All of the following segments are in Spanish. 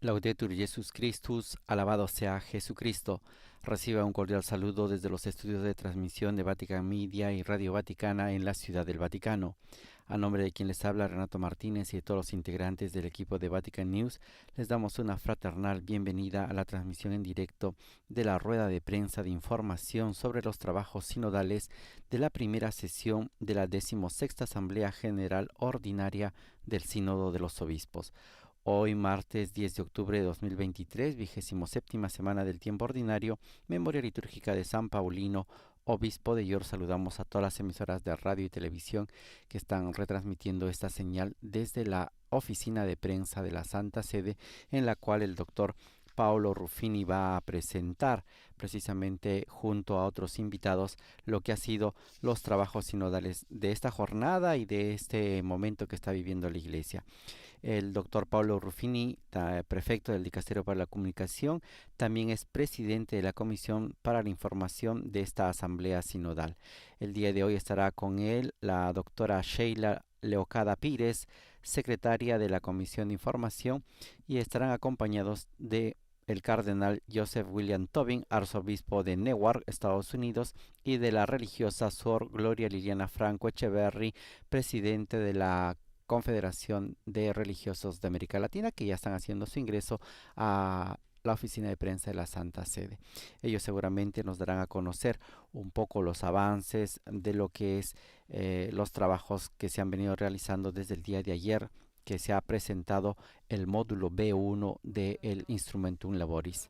Laudetur Jesus Christus, alabado sea Jesucristo. Reciba un cordial saludo desde los estudios de transmisión de Vatican Media y Radio Vaticana en la Ciudad del Vaticano. A nombre de quien les habla, Renato Martínez, y de todos los integrantes del equipo de Vatican News, les damos una fraternal bienvenida a la transmisión en directo de la rueda de prensa de información sobre los trabajos sinodales de la primera sesión de la 16ª Asamblea General Ordinaria del Sínodo de los Obispos. Hoy, martes 10 de octubre de 2023, 27ª semana del tiempo ordinario, memoria litúrgica de San Paulino, obispo de York. Saludamos a todas las emisoras de radio y televisión que están retransmitiendo esta señal desde la oficina de prensa de la Santa Sede, en la cual el doctor Paolo Ruffini va a presentar precisamente junto a otros invitados lo que ha sido los trabajos sinodales de esta jornada y de este momento que está viviendo la Iglesia. El doctor Paolo Ruffini, prefecto del Dicasterio para la Comunicación, también es presidente de la Comisión para la Información de esta Asamblea Sinodal. El día de hoy estará con él la doctora Sheila Leocada Pires, secretaria de la Comisión de Información, y estarán acompañados de el cardenal Joseph William Tobin, arzobispo de Newark, Estados Unidos, y de la religiosa Sor Gloria Liliana Franco Echeverry, presidente de la Confederación de Religiosos de América Latina, que ya están haciendo su ingreso a la oficina de prensa de la Santa Sede. Ellos seguramente nos darán a conocer un poco los avances de lo que es los trabajos que se han venido realizando desde el día de ayer, que se ha presentado el módulo B1 del Instrumentum Laboris,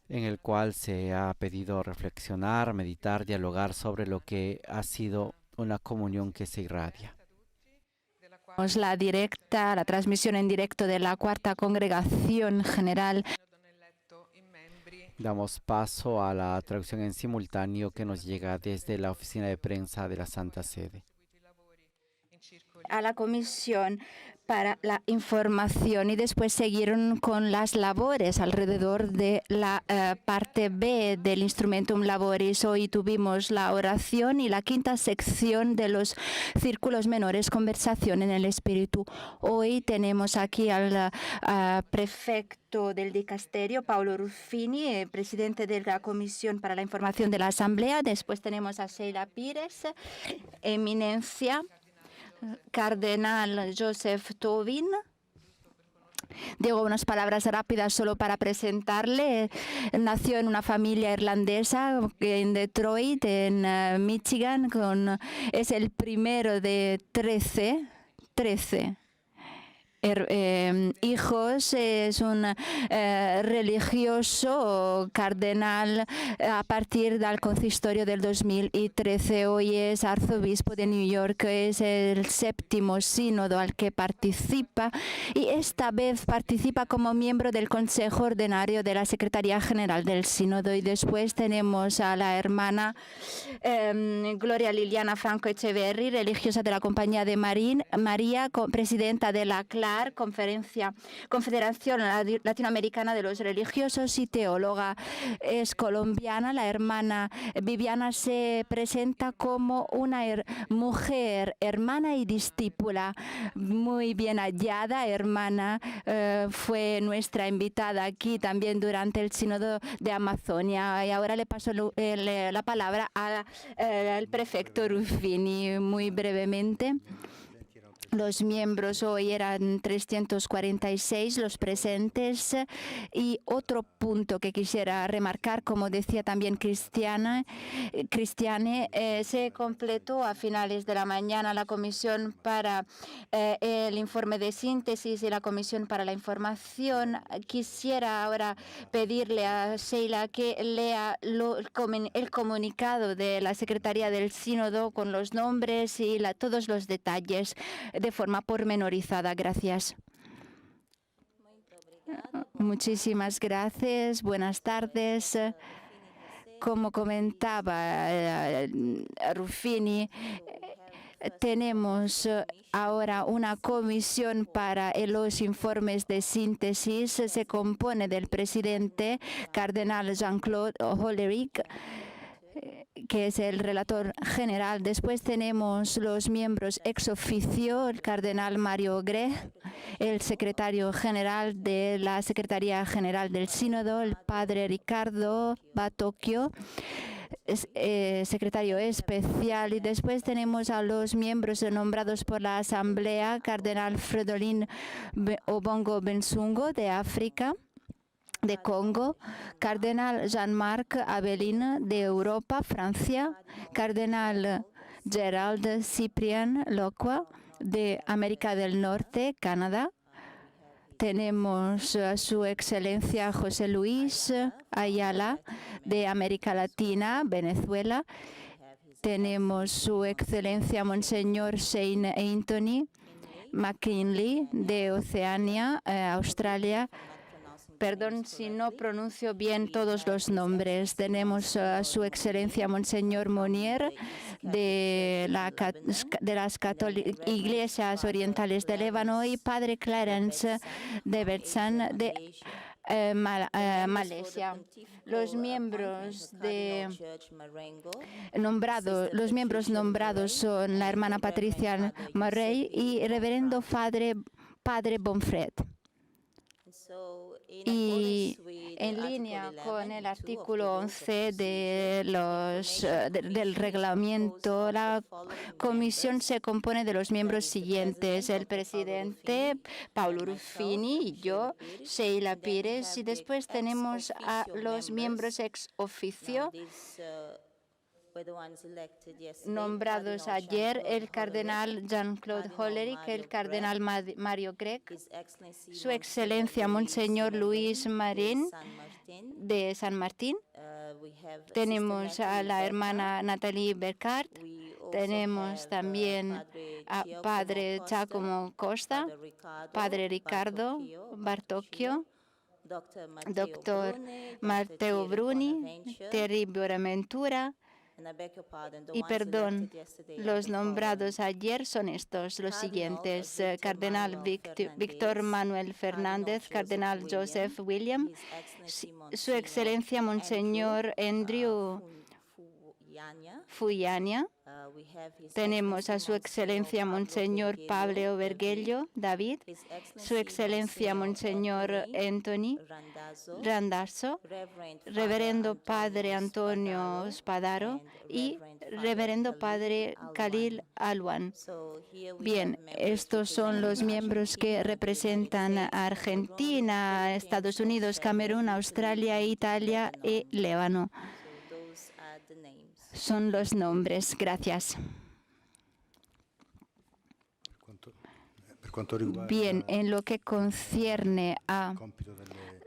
en el cual se ha pedido reflexionar, meditar, dialogar sobre lo que ha sido una comunión que se irradia. La transmisión en directo de la Cuarta Congregación General. Damos paso a la traducción en simultáneo que nos llega desde la oficina de prensa de la Santa Sede. A la Comisión para la Información, y después siguieron con las labores alrededor de la parte B del Instrumentum Laboris. Hoy tuvimos la oración y la quinta sección de los círculos menores, conversación en el Espíritu. Hoy tenemos aquí al prefecto del Dicasterio, Paolo Ruffini, presidente de la Comisión para la Información de la Asamblea. Después tenemos a Sheila Pires, eminencia, cardenal Joseph Tobin. Digo unas palabras rápidas solo para presentarle. Nació en una familia irlandesa en Detroit, en Michigan. Es el primero de 13 hijos. Es un religioso cardenal a partir del consistorio del 2013. Hoy es arzobispo de New York. Es el 7º sínodo al que participa, y esta vez participa como miembro del Consejo Ordinario de la Secretaría General del Sínodo. Y después tenemos a la hermana Gloria Liliana Franco Echeverry, religiosa de la Compañía de María, presidenta de la CLAR, Confederación Latinoamericana de los Religiosos, y teóloga. Es colombiana. La hermana Viviana se presenta como una mujer, hermana y discípula muy bien hallada. Hermana fue nuestra invitada aquí también durante el Sínodo de Amazonia. Y ahora le paso la palabra al prefecto Ruffini muy brevemente. Los miembros hoy eran 346 los presentes, y otro punto que quisiera remarcar, como decía también Cristiane, se completó a finales de la mañana la comisión para el informe de síntesis y la comisión para la información. Quisiera ahora pedirle a Sheila que lea el comunicado de la Secretaría del Sínodo con los nombres y todos los detalles de forma pormenorizada. Gracias. Muchísimas gracias. Buenas tardes. Como comentaba Ruffini, Tenemos ahora una comisión para los informes de síntesis. Se compone del presidente, cardenal Jean-Claude Hollerich, que es el relator general. Después tenemos los miembros ex oficio, el cardenal Mario Grech, el secretario general de la Secretaría General del Sínodo, el padre Ricardo Batocchio, secretario especial, y después tenemos a los miembros nombrados por la Asamblea, cardenal Fridolin Obongo Bensungo de África, de Congo, cardenal Jean-Marc Abelin de Europa, Francia, cardenal Gerald Cyprien Locua de América del Norte, Canadá. Tenemos a su excelencia José Luis Ayala de América Latina, Venezuela. Tenemos su excelencia Monseñor Shane Anthony McKinley de Oceania, Australia. Perdón si no pronuncio bien todos los nombres. Tenemos a su excelencia Monseñor Monier de las Iglesias Orientales de Líbano y padre Clarence de Bertsan de Malasia. Los miembros nombrados son la hermana Patricia Murray y reverendo padre Bonfred. Y en línea con el artículo 11 del reglamento, la comisión se compone de los miembros siguientes: el presidente, Paulo Ruffini, y yo, Sheila Pires, y después tenemos a los miembros ex oficio nombrados ayer, el cardenal Jean-Claude Hollerich, el cardenal Mario Grech, su excelencia Monseñor Luis Marín de San Martín, tenemos a la hermana Nathalie Bercard, tenemos también a padre Giacomo Costa, padre Ricardo Bartocchio, doctor Matteo Bruni, Terry Bonaventura. Y perdón, los nombrados ayer son los siguientes: cardenal Víctor Manuel Fernández, cardenal Joseph William, su excelencia Monseñor Andrew Fuyania. Tenemos a su excelencia Monseñor Pablo Vergello David, su excelencia Monseñor Anthony Randazzo, reverendo padre Antonio Spadaro y reverendo padre Khalil Alwan. Bien, estos son los miembros que representan a Argentina, Estados Unidos, Camerún, Australia, Italia y Líbano. Son los nombres. Gracias. Bien, en lo que concierne a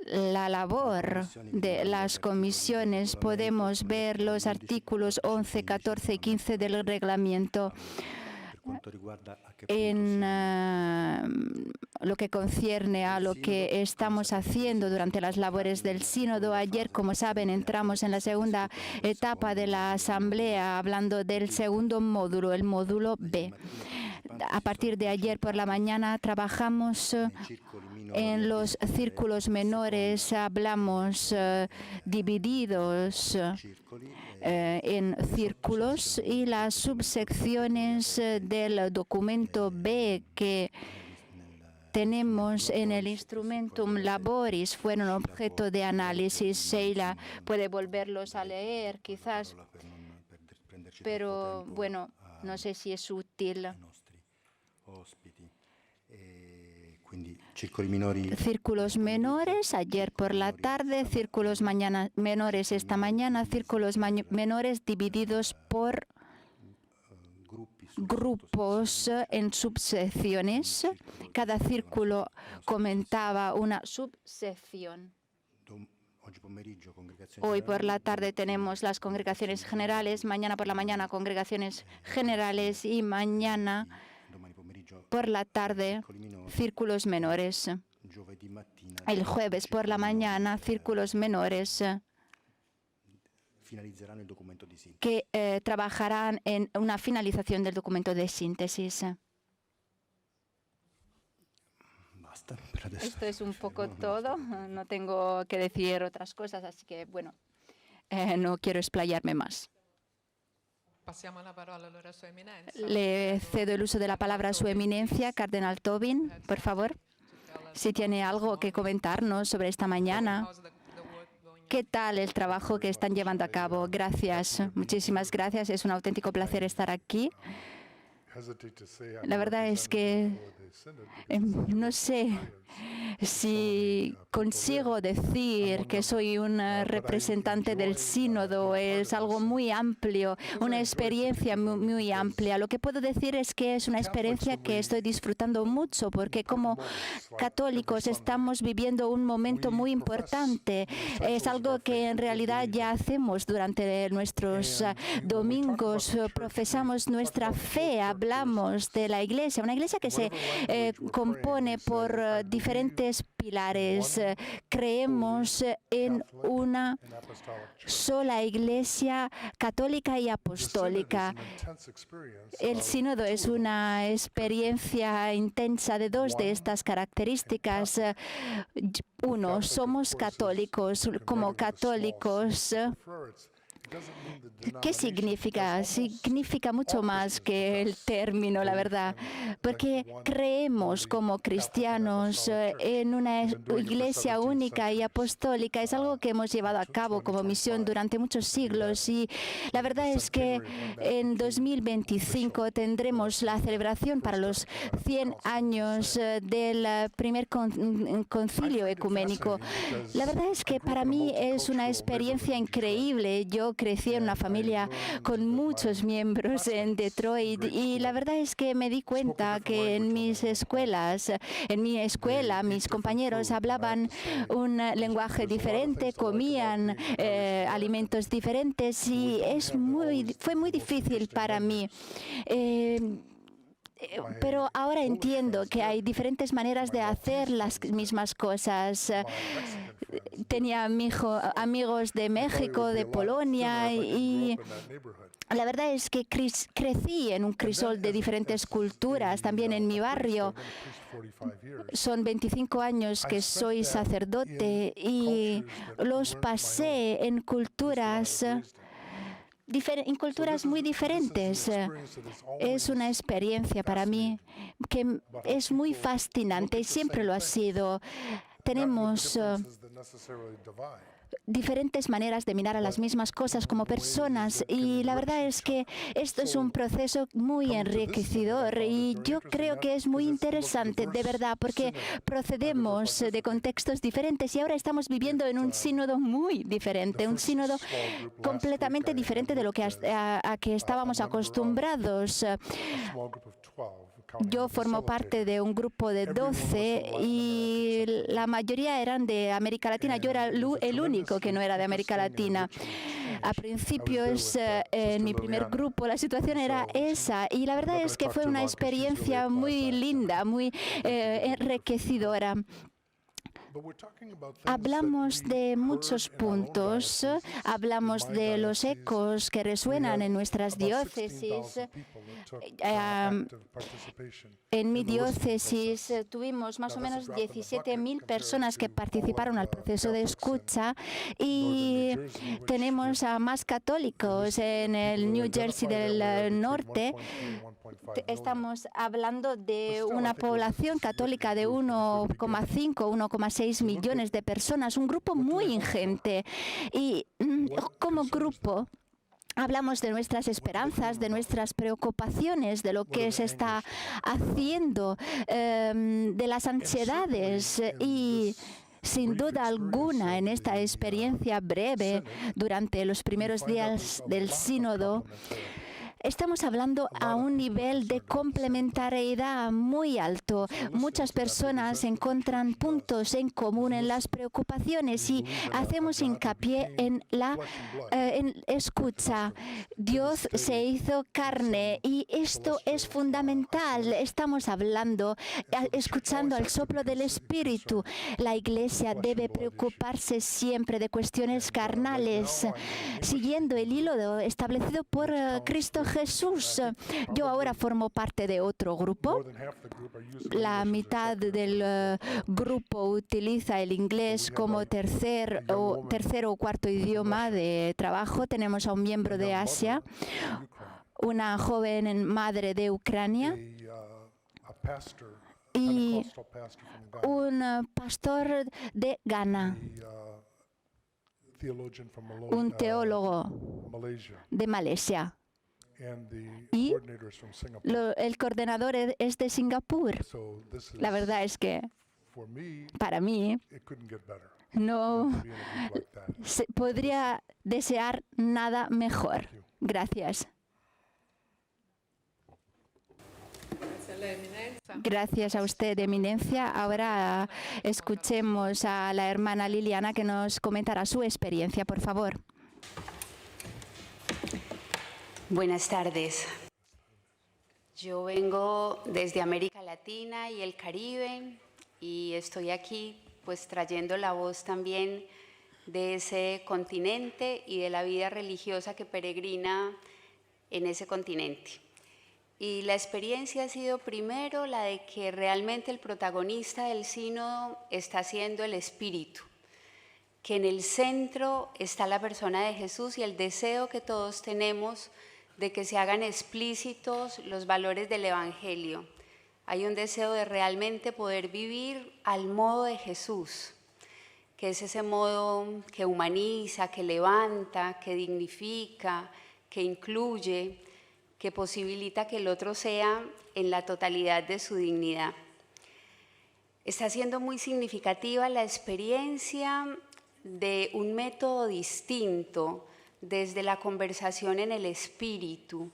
la labor de las comisiones, podemos ver los artículos 11, 14 y 15 del reglamento. En lo que concierne a lo que estamos haciendo durante las labores del sínodo, ayer, como saben, entramos en la segunda etapa de la asamblea hablando del segundo módulo, el módulo B. A partir de ayer por la mañana trabajamos en los círculos menores, hablamos divididos en círculos, y las subsecciones del documento B que tenemos en el Instrumentum Laboris fueron objeto de análisis. Sheila puede volverlos a leer quizás, pero bueno, no sé si es útil. Círculos menores ayer por la tarde, círculos menores esta mañana, círculos menores divididos por grupos en subsecciones. Cada círculo comentaba una subsección. Hoy por la tarde tenemos las congregaciones generales, mañana por la mañana congregaciones generales y mañana por la tarde círculos menores. El jueves por la mañana círculos menores. que trabajarán en una finalización del documento de síntesis. Esto es un poco todo. No tengo que decir otras cosas, así que, bueno, no quiero explayarme más. Le cedo el uso de la palabra a su eminencia, Cardenal Tobin, por favor. Si tiene algo que comentarnos sobre esta mañana. ¿Qué tal el trabajo que están llevando a cabo? Gracias, muchísimas gracias. Es un auténtico placer estar aquí. La verdad es que no sé si consigo decir que soy un representante del sínodo. Es algo muy amplio, una experiencia muy amplia. Lo que puedo decir es que es una experiencia que estoy disfrutando mucho, porque como católicos estamos viviendo un momento muy importante. Es algo que en realidad ya hacemos durante nuestros domingos. Profesamos nuestra fe, hablamos de la Iglesia, una Iglesia que se compone por diferentes pilares. Creemos en una sola Iglesia católica y apostólica. El sínodo es una experiencia intensa de dos de estas características. Uno, somos católicos. Como católicos, ¿qué significa? Significa mucho más que el término, la verdad, porque creemos como cristianos en una Iglesia única y apostólica. Es algo que hemos llevado a cabo como misión durante muchos siglos, y la verdad es que en 2025 tendremos la celebración para los 100 años del primer concilio ecuménico. La verdad es que para mí es una experiencia increíble. Yo crecí en una familia con muchos miembros en Detroit, y la verdad es que me di cuenta que en mis escuelas, en mi escuela, mis compañeros hablaban un lenguaje diferente, comían alimentos diferentes, y fue muy difícil para mí. Pero ahora entiendo que hay diferentes maneras de hacer las mismas cosas. Tenía amigos de México, de Polonia, y la verdad es que crecí en un crisol de diferentes culturas, también en mi barrio. Son 25 años que soy sacerdote y los pasé en culturas muy diferentes. Es una experiencia para mí que es muy fascinante y siempre lo ha sido. Tenemos diferentes maneras de mirar a las mismas cosas como personas, y la verdad es que esto es un proceso muy enriquecedor, y yo creo que es muy interesante, de verdad, porque procedemos de contextos diferentes y ahora estamos viviendo en un sínodo muy diferente, un sínodo completamente diferente de lo que a que estábamos acostumbrados. Yo formo parte de un grupo de 12 y la mayoría eran de América Latina. Yo era el único que no era de América Latina. A principios, en mi primer grupo, la situación era esa, y la verdad es que fue una experiencia muy linda, muy enriquecedora. Hablamos de muchos puntos, hablamos de los ecos que resuenan en nuestras diócesis. En mi diócesis tuvimos más o menos 17.000 personas que participaron al proceso de escucha, y tenemos a más católicos en el New Jersey del norte. Estamos hablando de una población católica de 1,5, 1,6 millones de personas, un grupo muy ingente. Y como grupo hablamos de nuestras esperanzas, de nuestras preocupaciones, de lo que se está haciendo, de las ansiedades, y sin duda alguna, en esta experiencia breve durante los primeros días del sínodo, Estamos hablando a un nivel de complementariedad muy alto. Muchas personas encuentran puntos en común en las preocupaciones y hacemos hincapié en la escucha. Dios se hizo carne y esto es fundamental. Estamos hablando, escuchando al soplo del Espíritu. La Iglesia debe preocuparse siempre de cuestiones carnales, siguiendo el hilo establecido por Cristo Jesús. Yo ahora formo parte de otro grupo. La mitad del grupo utiliza el inglés como tercer o cuarto idioma de trabajo. Tenemos a un miembro de Asia, una joven madre de Ucrania y un pastor de Ghana, un teólogo de Malasia. Y el coordinador es de Singapur. La verdad es que para mí no se podría desear nada mejor. Gracias. Gracias a usted, Eminencia. Ahora escuchemos a la hermana Liliana que nos comentará su experiencia, por favor. Buenas tardes. Yo vengo desde América Latina y el Caribe y estoy aquí pues trayendo la voz también de ese continente y de la vida religiosa que peregrina en ese continente. Y la experiencia ha sido primero la de que realmente el protagonista del sínodo está siendo el Espíritu, que en el centro está la persona de Jesús y el deseo que todos tenemos de que se hagan explícitos los valores del Evangelio. Hay un deseo de realmente poder vivir al modo de Jesús, que es ese modo que humaniza, que levanta, que dignifica, que incluye, que posibilita que el otro sea en la totalidad de su dignidad. Está siendo muy significativa la experiencia de un método distinto desde la conversación en el espíritu,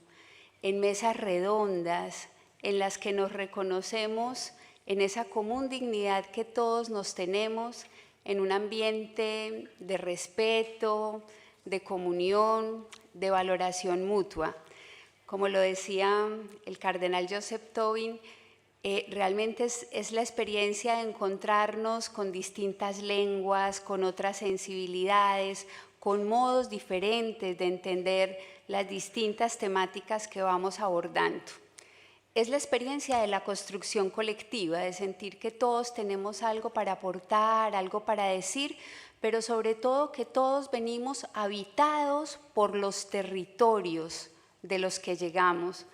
en mesas redondas, en las que nos reconocemos en esa común dignidad que todos nos tenemos, en un ambiente de respeto, de comunión, de valoración mutua. Como lo decía el cardenal Joseph Tobin, realmente es la experiencia de encontrarnos con distintas lenguas, con otras sensibilidades, con modos diferentes de entender las distintas temáticas que vamos abordando. Es la experiencia de la construcción colectiva, de sentir que todos tenemos algo para aportar, algo para decir, pero sobre todo que todos venimos habitados por los territorios de los que llegamos.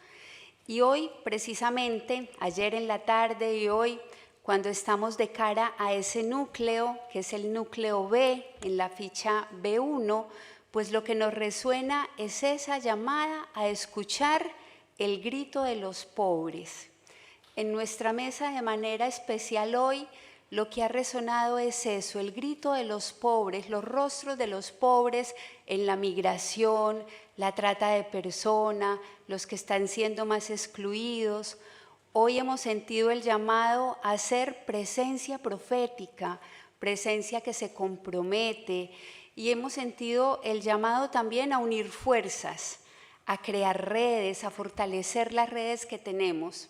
Y hoy, precisamente, ayer en la tarde y hoy, cuando estamos de cara a ese núcleo, que es el núcleo B, en la ficha B1, pues lo que nos resuena es esa llamada a escuchar el grito de los pobres. En nuestra mesa de manera especial hoy, lo que ha resonado es eso, el grito de los pobres, los rostros de los pobres en la migración, la trata de personas, los que están siendo más excluidos. Hoy hemos sentido el llamado a ser presencia profética, presencia que se compromete, y hemos sentido el llamado también a unir fuerzas, a crear redes, a fortalecer las redes que tenemos.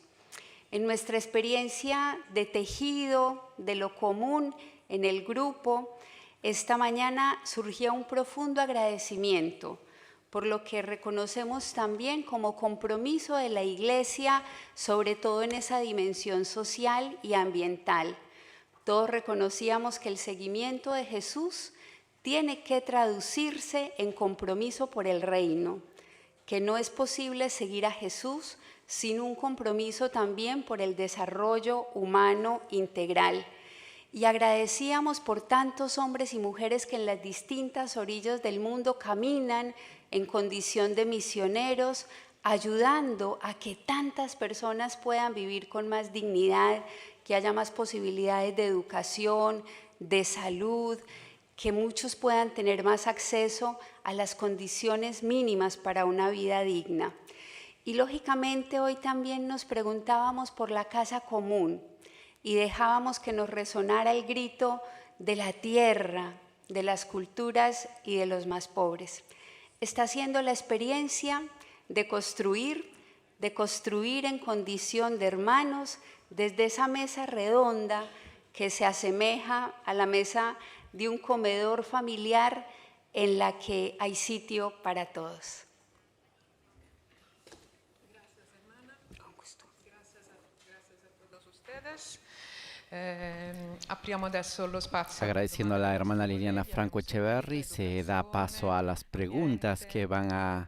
En nuestra experiencia de tejido, de lo común en el grupo, esta mañana surgía un profundo agradecimiento por lo que reconocemos también como compromiso de la Iglesia, sobre todo en esa dimensión social y ambiental. Todos reconocíamos que el seguimiento de Jesús tiene que traducirse en compromiso por el reino, que no es posible seguir a Jesús sin un compromiso también por el desarrollo humano integral. Y agradecíamos por tantos hombres y mujeres que en las distintas orillas del mundo caminan en condición de misioneros, ayudando a que tantas personas puedan vivir con más dignidad, que haya más posibilidades de educación, de salud, que muchos puedan tener más acceso a las condiciones mínimas para una vida digna. Y lógicamente hoy también nos preguntábamos por la casa común y dejábamos que nos resonara el grito de la tierra, de las culturas y de los más pobres. Está siendo la experiencia de construir en condición de hermanos desde esa mesa redonda que se asemeja a la mesa de un comedor familiar en la que hay sitio para todos. Gracias, hermana. Con gusto. Gracias a todos ustedes. Apriamo adesso lo spazio. Agradeciendo a la hermana Liliana Franco Echeverri, se da paso a las preguntas que van a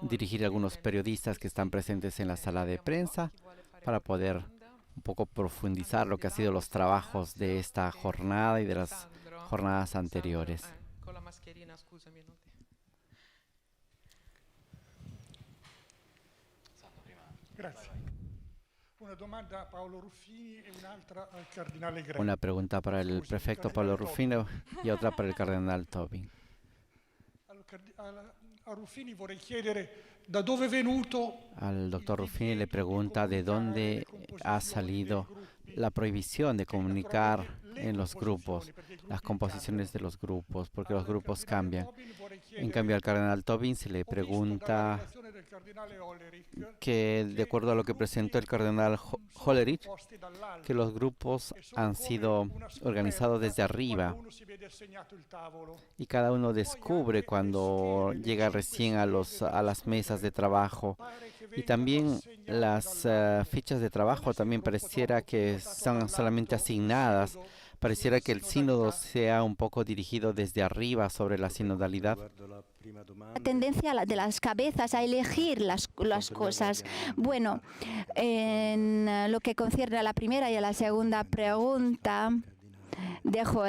dirigir algunos periodistas que están presentes en la sala de prensa para poder un poco profundizar lo que han sido los trabajos de esta jornada y de las jornadas anteriores. Con la mascherina, scusami. Grazie. Una domanda a Paolo Ruffini e un'altra al cardinale Greco. Una pregunta para el prefecto Paolo Ruffino y otra para el cardenal Tobin. A Ruffini vorrei chiedere da dove è venuto. Al doctor Ruffini le pregunta de dónde ha salido la prohibición de comunicar en los grupos, las composiciones de los grupos, porque los grupos cambian. En cambio, al cardenal Tobin se le pregunta que, de acuerdo a lo que presentó el cardenal Hollerich, que los grupos han sido organizados desde arriba y cada uno descubre cuando llega recién a las mesas de trabajo. Y también las fichas de trabajo también pareciera que son solamente asignadas. Pareciera que el sínodo sea un poco dirigido desde arriba sobre la sinodalidad. La tendencia de las cabezas a elegir las cosas. Bueno, en lo que concierne a la primera y a la segunda pregunta, dejo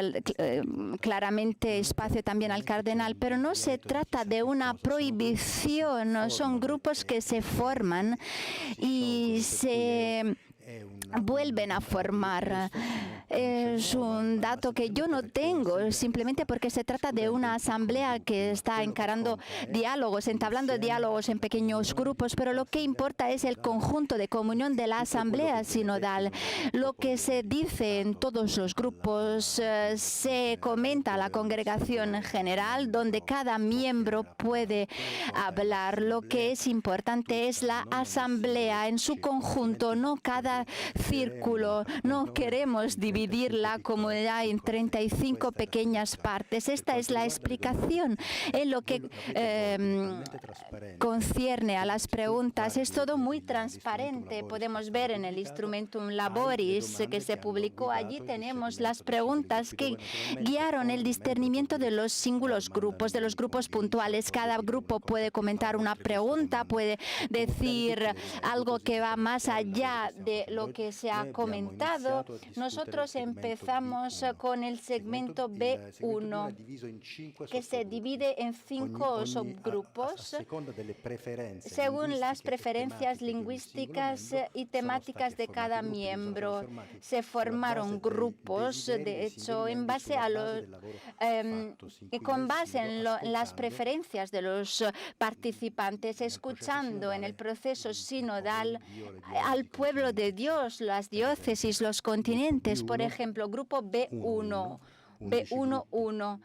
claramente espacio también al cardenal, pero no se trata de una prohibición, son grupos que se forman y se vuelven a formar. Es un dato que yo no tengo, simplemente porque se trata de una asamblea que está encarando diálogos, entablando diálogos en pequeños grupos, pero lo que importa es el conjunto de comunión de la asamblea sinodal. Lo que se dice en todos los grupos se comenta a la congregación general, donde cada miembro puede hablar. Lo que es importante es la asamblea en su conjunto, no cada círculo. No queremos dividir la comunidad en 35 pequeñas partes. Esta es la explicación. En lo que concierne a las preguntas, es todo muy transparente. Podemos ver en el Instrumentum Laboris que se publicó allí, tenemos las preguntas que guiaron el discernimiento de los singulos grupos, de los grupos puntuales. Cada grupo puede comentar una pregunta, puede decir algo que va más allá de lo que se ha comentado. Nosotros empezamos con el segmento B1, que se divide en 5 subgrupos según las preferencias lingüísticas y temáticas de cada miembro. Se formaron grupos, de hecho, en base a con base en las preferencias de los participantes, escuchando en el proceso sinodal al pueblo de Dios, las diócesis, los continentes. Por ejemplo, grupo B1, B1-1,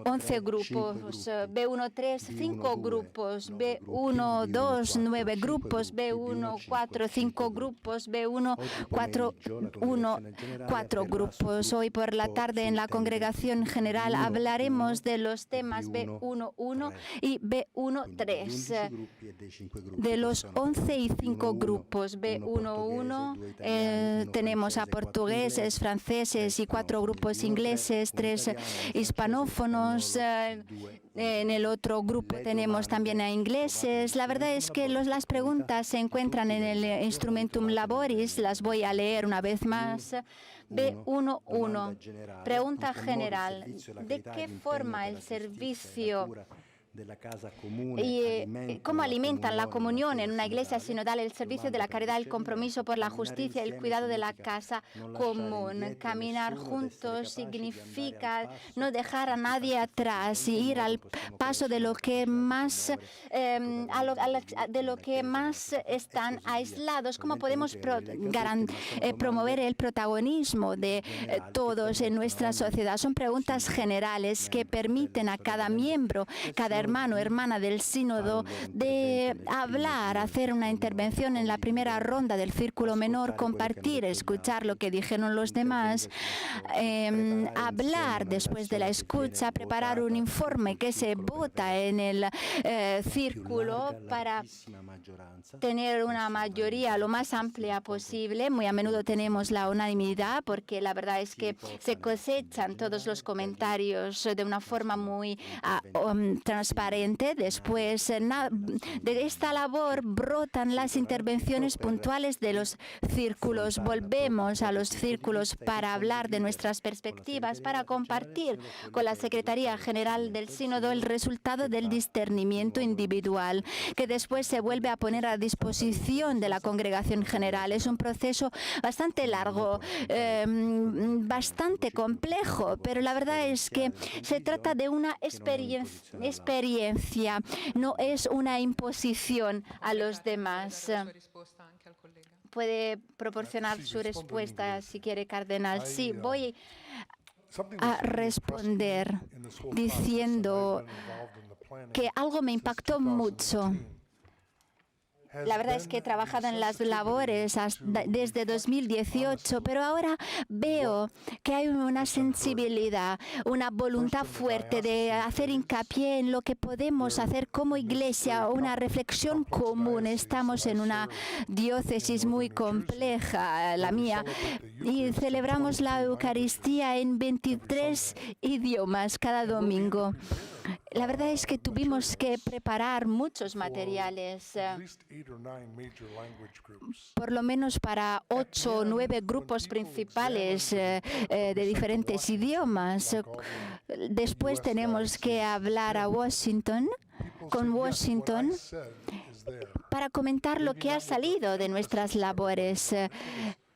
11 grupos, B1-3, 5 grupos, B1-2, 9 grupos, B1-4, 5 grupos, B1-4-1, 4 grupos. Hoy por la tarde en la congregación general hablaremos de los temas B1-1 y B1-3. De los 11 y 5 grupos B1-1 tenemos a portugueses, franceses y 4 grupos ingleses, 3 hispanófonos. En el otro grupo tenemos también a ingleses. La verdad es que las preguntas se encuentran en el Instrumentum Laboris. Las voy a leer una vez más. B1.1. Pregunta general. ¿De qué forma el servicio y cómo alimentan la comunión en una iglesia sinodal, el servicio de la caridad, el compromiso por la justicia, el cuidado de la casa común. Caminar juntos significa no dejar a nadie atrás y ir al paso de lo que más de lo que más están aislados. ¿Cómo podemos promover el protagonismo de todos en nuestra sociedad? Son preguntas generales que permiten a cada miembro, cada hermano o hermana del sínodo de hablar, hacer una intervención en la primera ronda del círculo menor, compartir, escuchar lo que dijeron los demás, hablar después de la escucha, preparar un informe que se vota en el círculo para tener una mayoría lo más amplia posible. Muy a menudo tenemos la unanimidad porque la verdad es que se cosechan todos los comentarios de una forma muy transparente. Después de esta labor brotan las intervenciones puntuales de los círculos. Volvemos a los círculos para hablar de nuestras perspectivas, para compartir con la Secretaría General del Sínodo el resultado del discernimiento individual, que después se vuelve a poner a disposición de la Congregación General. Es un proceso bastante largo, bastante complejo, pero la verdad es que se trata de una experiencia, no es una imposición a los demás. Puede proporcionar su respuesta si quiere, cardenal. Sí, voy a responder diciendo que algo me impactó mucho. La verdad es que he trabajado en las labores desde 2018, pero ahora veo que hay una sensibilidad, una voluntad fuerte de hacer hincapié en lo que podemos hacer como iglesia, una reflexión común. Estamos en una diócesis muy compleja, la mía, y celebramos la Eucaristía en 23 idiomas cada domingo. La verdad es que tuvimos que preparar muchos materiales, por lo menos para 8 o 9 grupos principales de diferentes idiomas. Después tenemos que hablar con Washington para comentar lo que ha salido de nuestras labores.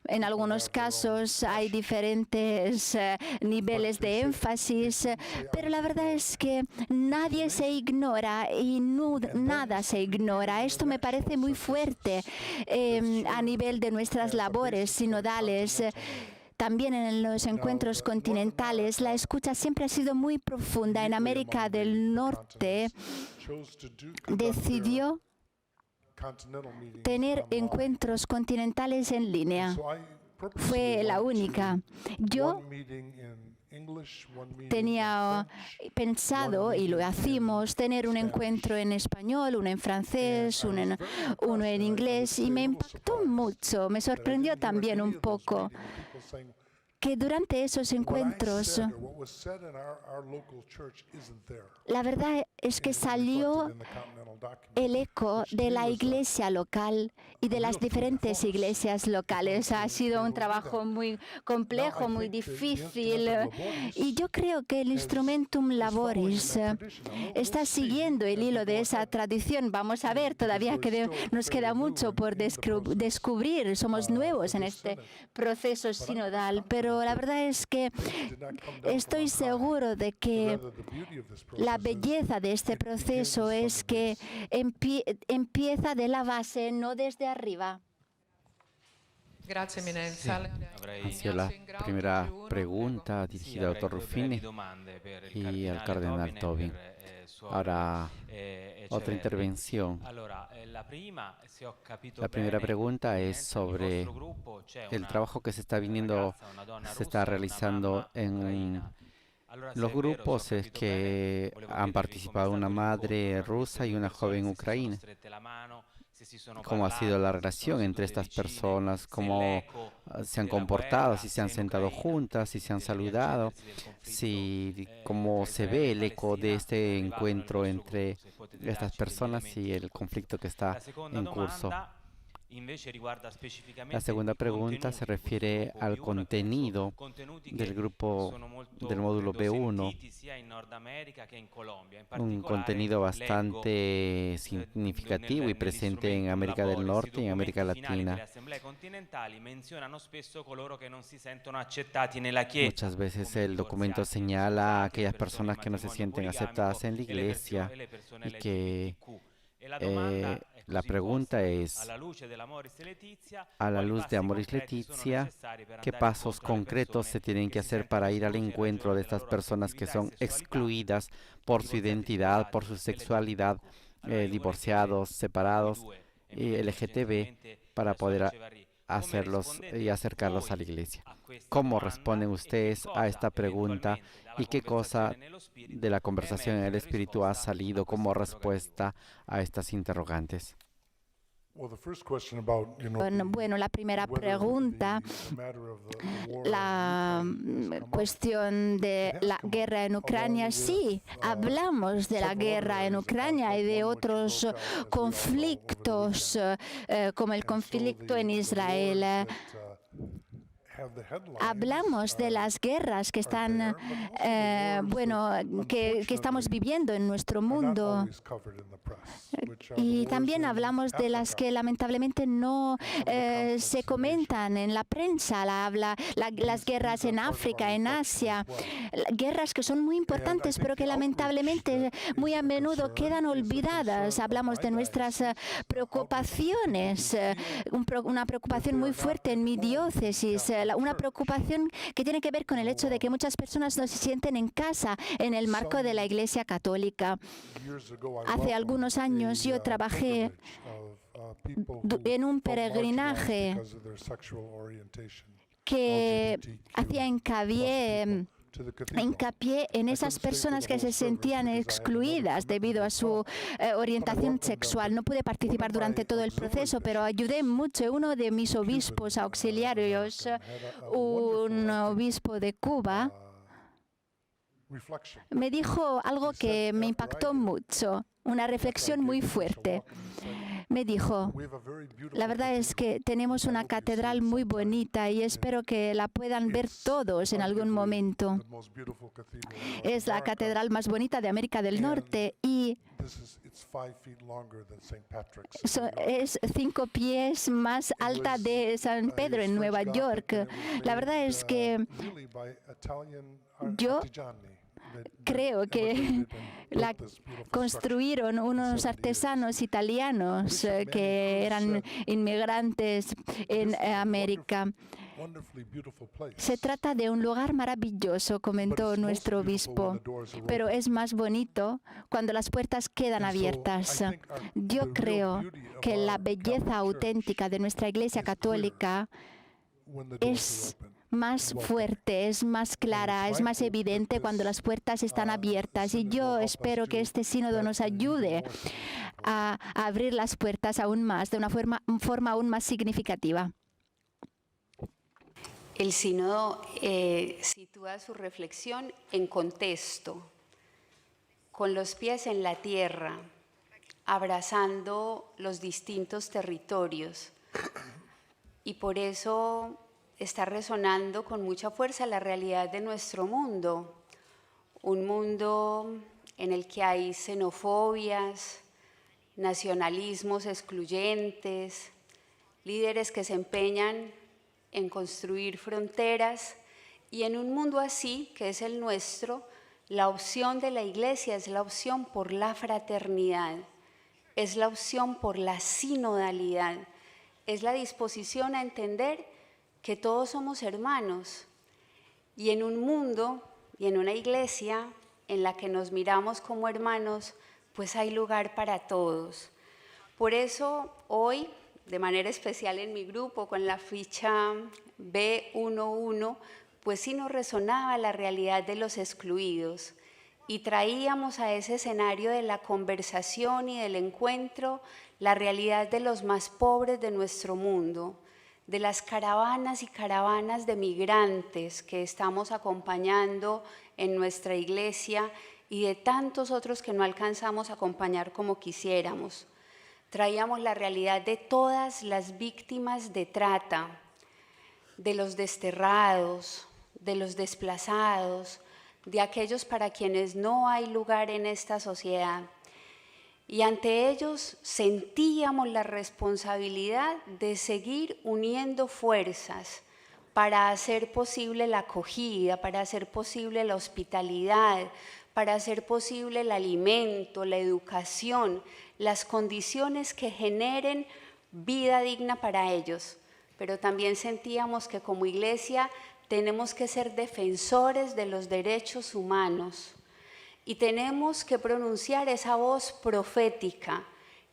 En algunos casos hay diferentes niveles de énfasis, pero la verdad es que nadie se ignora y nada se ignora. Esto me parece muy fuerte a nivel de nuestras labores sinodales. También en los encuentros continentales, la escucha siempre ha sido muy profunda. En América del Norte decidió tener encuentros continentales en línea. Fue la única. Yo tenía pensado, y lo hacemos, tener un encuentro en español, uno en francés, uno en inglés, y me impactó mucho. Me sorprendió también un poco que durante esos encuentros la verdad es que salió el eco de la iglesia local y de las diferentes iglesias locales. Ha sido un trabajo muy complejo, muy difícil, y yo creo que el Instrumentum Laboris está siguiendo el hilo de esa tradición. Vamos a ver, todavía nos queda mucho por descubrir. Somos nuevos en este proceso sinodal, pero la verdad es que estoy seguro de que la belleza de este proceso es que empieza de la base, no desde arriba. Grazie Eminenza. Ha sido la primera pregunta dirigida al doctor Ruffini y al cardenal Tobin. Ahora, otra intervención. La primera pregunta es sobre el trabajo que se está realizando en los grupos que han participado una madre rusa y una joven ucraniana. ¿Cómo ha sido la relación entre estas personas? ¿Cómo se han comportado? ¿Si se han sentado juntas? ¿Si se han saludado? ¿Cómo se ve el eco de este encuentro entre estas personas y el conflicto que está en curso? La segunda pregunta se refiere al contenido del grupo del módulo B1, un contenido bastante significativo y presente en América del Norte y en América Latina. Muchas veces el documento señala a aquellas personas que no se sienten aceptadas en la iglesia y que la pregunta es, a la luz de Amoris Laetitia, ¿qué pasos concretos se tienen que hacer para ir al encuentro de estas personas que son excluidas por su identidad, por su sexualidad, divorciados, separados, y LGTB, para poder hacerlos y acercarlos a la iglesia? ¿Cómo responden ustedes a esta pregunta y qué cosa de la conversación en el espíritu ha salido como respuesta a estas interrogantes? Bueno, la primera pregunta, la cuestión de la guerra en Ucrania, sí, hablamos de la guerra en Ucrania y de otros conflictos, como el conflicto en Israel. Hablamos de las guerras que están, que estamos viviendo en nuestro mundo. Y también hablamos de las que lamentablemente no se comentan en la prensa. Las guerras en África, en Asia, guerras que son muy importantes, pero que lamentablemente muy a menudo quedan olvidadas. Hablamos de nuestras preocupaciones, una preocupación muy fuerte en mi diócesis, una preocupación que tiene que ver con el hecho de que muchas personas no se sienten en casa en el marco de la Iglesia Católica. Hace algunos años yo trabajé en un peregrinaje que hacía hincapié en esas personas que se sentían excluidas debido a su orientación sexual. No pude participar durante todo el proceso, pero ayudé mucho. Uno de mis obispos auxiliarios, un obispo de Cuba, me dijo algo que me impactó mucho, una reflexión muy fuerte. Me dijo, la verdad es que tenemos una catedral muy bonita y espero que la puedan ver todos en algún momento. Es la catedral más bonita de América del Norte y es 5 pies más alta de San Pedro en Nueva York. La verdad es que yo creo que la construyeron unos artesanos italianos que eran inmigrantes en América. Se trata de un lugar maravilloso, comentó nuestro obispo, pero es más bonito cuando las puertas quedan abiertas. Yo creo que la belleza auténtica de nuestra Iglesia Católica es más fuerte, es más clara, es más evidente cuando las puertas están abiertas. Y yo espero que este sínodo nos ayude a abrir las puertas aún más, de una forma aún más significativa. El sínodo sitúa su reflexión en contexto, con los pies en la tierra, abrazando los distintos territorios. Y por eso está resonando con mucha fuerza la realidad de nuestro mundo, un mundo en el que hay xenofobias, nacionalismos excluyentes, líderes que se empeñan en construir fronteras, y en un mundo así, que es el nuestro, la opción de la Iglesia es la opción por la fraternidad, es la opción por la sinodalidad, es la disposición a entender que todos somos hermanos, y en un mundo y en una iglesia en la que nos miramos como hermanos, pues hay lugar para todos. Por eso hoy, de manera especial en mi grupo, con la ficha B11, pues sí nos resonaba la realidad de los excluidos, y traíamos a ese escenario de la conversación y del encuentro la realidad de los más pobres de nuestro mundo, de las caravanas y caravanas de migrantes que estamos acompañando en nuestra iglesia y de tantos otros que no alcanzamos a acompañar como quisiéramos. traíamos la realidad de todas las víctimas de trata, de los desterrados, de los desplazados, de aquellos para quienes no hay lugar en esta sociedad. Y ante ellos sentíamos la responsabilidad de seguir uniendo fuerzas para hacer posible la acogida, para hacer posible la hospitalidad, para hacer posible el alimento, la educación, las condiciones que generen vida digna para ellos. Pero también sentíamos que como iglesia tenemos que ser defensores de los derechos humanos y tenemos que pronunciar esa voz profética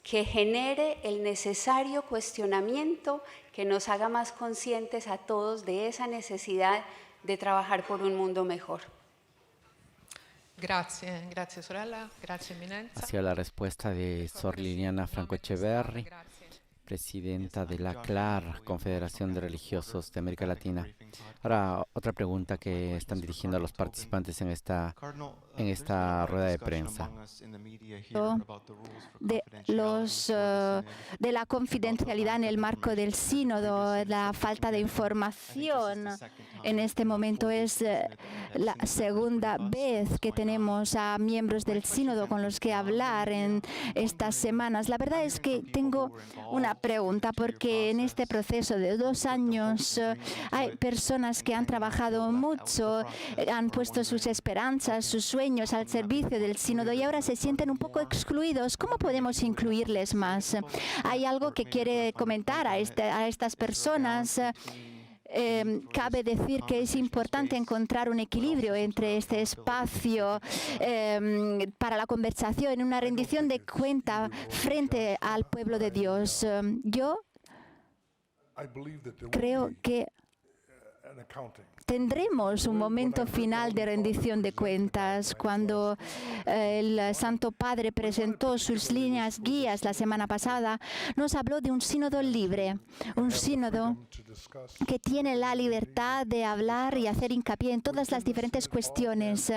que genere el necesario cuestionamiento que nos haga más conscientes a todos de esa necesidad de trabajar por un mundo mejor. Grazie, grazie sorella, grazie Eminenza. Hacia la respuesta de Sor Liliana Franco Echeverri, presidenta de la CLAR, Confederación de Religiosos de América Latina. Ahora, otra pregunta que están dirigiendo a los participantes en esta rueda de prensa. De la confidencialidad en el marco del sínodo, la falta de información. En este momento es la segunda vez que tenemos a miembros del sínodo con los que hablar en estas semanas. La verdad es que tengo una pregunta, porque en este proceso de 2 años hay personas que han trabajado mucho, han puesto sus esperanzas, sus sueños al servicio del sínodo y ahora se sienten un poco excluidos. ¿Cómo podemos incluirles más? ¿Hay algo que quiere comentar a estas personas? Cabe decir que es importante encontrar un equilibrio entre este espacio para la conversación, una rendición de cuenta frente al pueblo de Dios. Yo creo que tendremos un momento final de rendición de cuentas. Cuando el Santo Padre presentó sus líneas guías la semana pasada, nos habló de un sínodo libre, un sínodo que tiene la libertad de hablar y hacer hincapié en todas las diferentes cuestiones.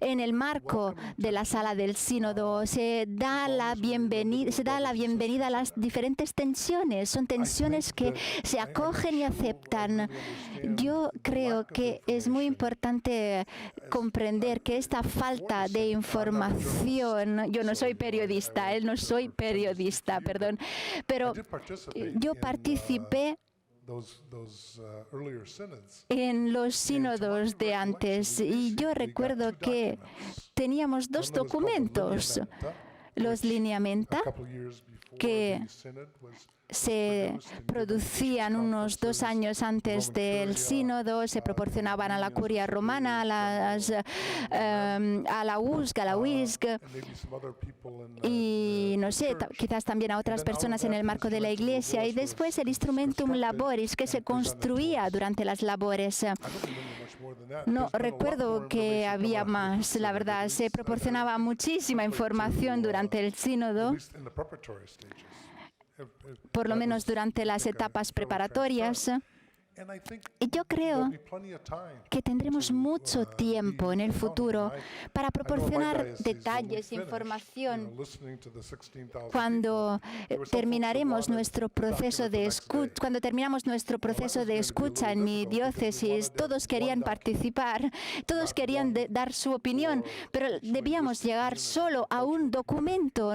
En el marco de la sala del sínodo se da la bienvenida a las diferentes tensiones. Son tensiones que se acogen y aceptan. Yo creo que es muy importante comprender que esta falta de información, yo no soy periodista, perdón, pero yo participé en los sínodos de antes y yo recuerdo que teníamos 2 documentos, los lineamenta, que se producían unos 2 años antes del sínodo, se proporcionaban a la curia romana, a la UISG y no sé, quizás también a otras personas en el marco de la iglesia, y después el instrumentum laboris que se construía durante las labores. No recuerdo que había más, la verdad, se proporcionaba muchísima información durante el sínodo, por lo menos durante las etapas preparatorias. Y yo creo que tendremos mucho tiempo en el futuro para proporcionar detalles, información. Cuando terminamos nuestro proceso de escucha en mi diócesis, todos querían participar, todos querían dar su opinión, pero debíamos llegar solo a un documento.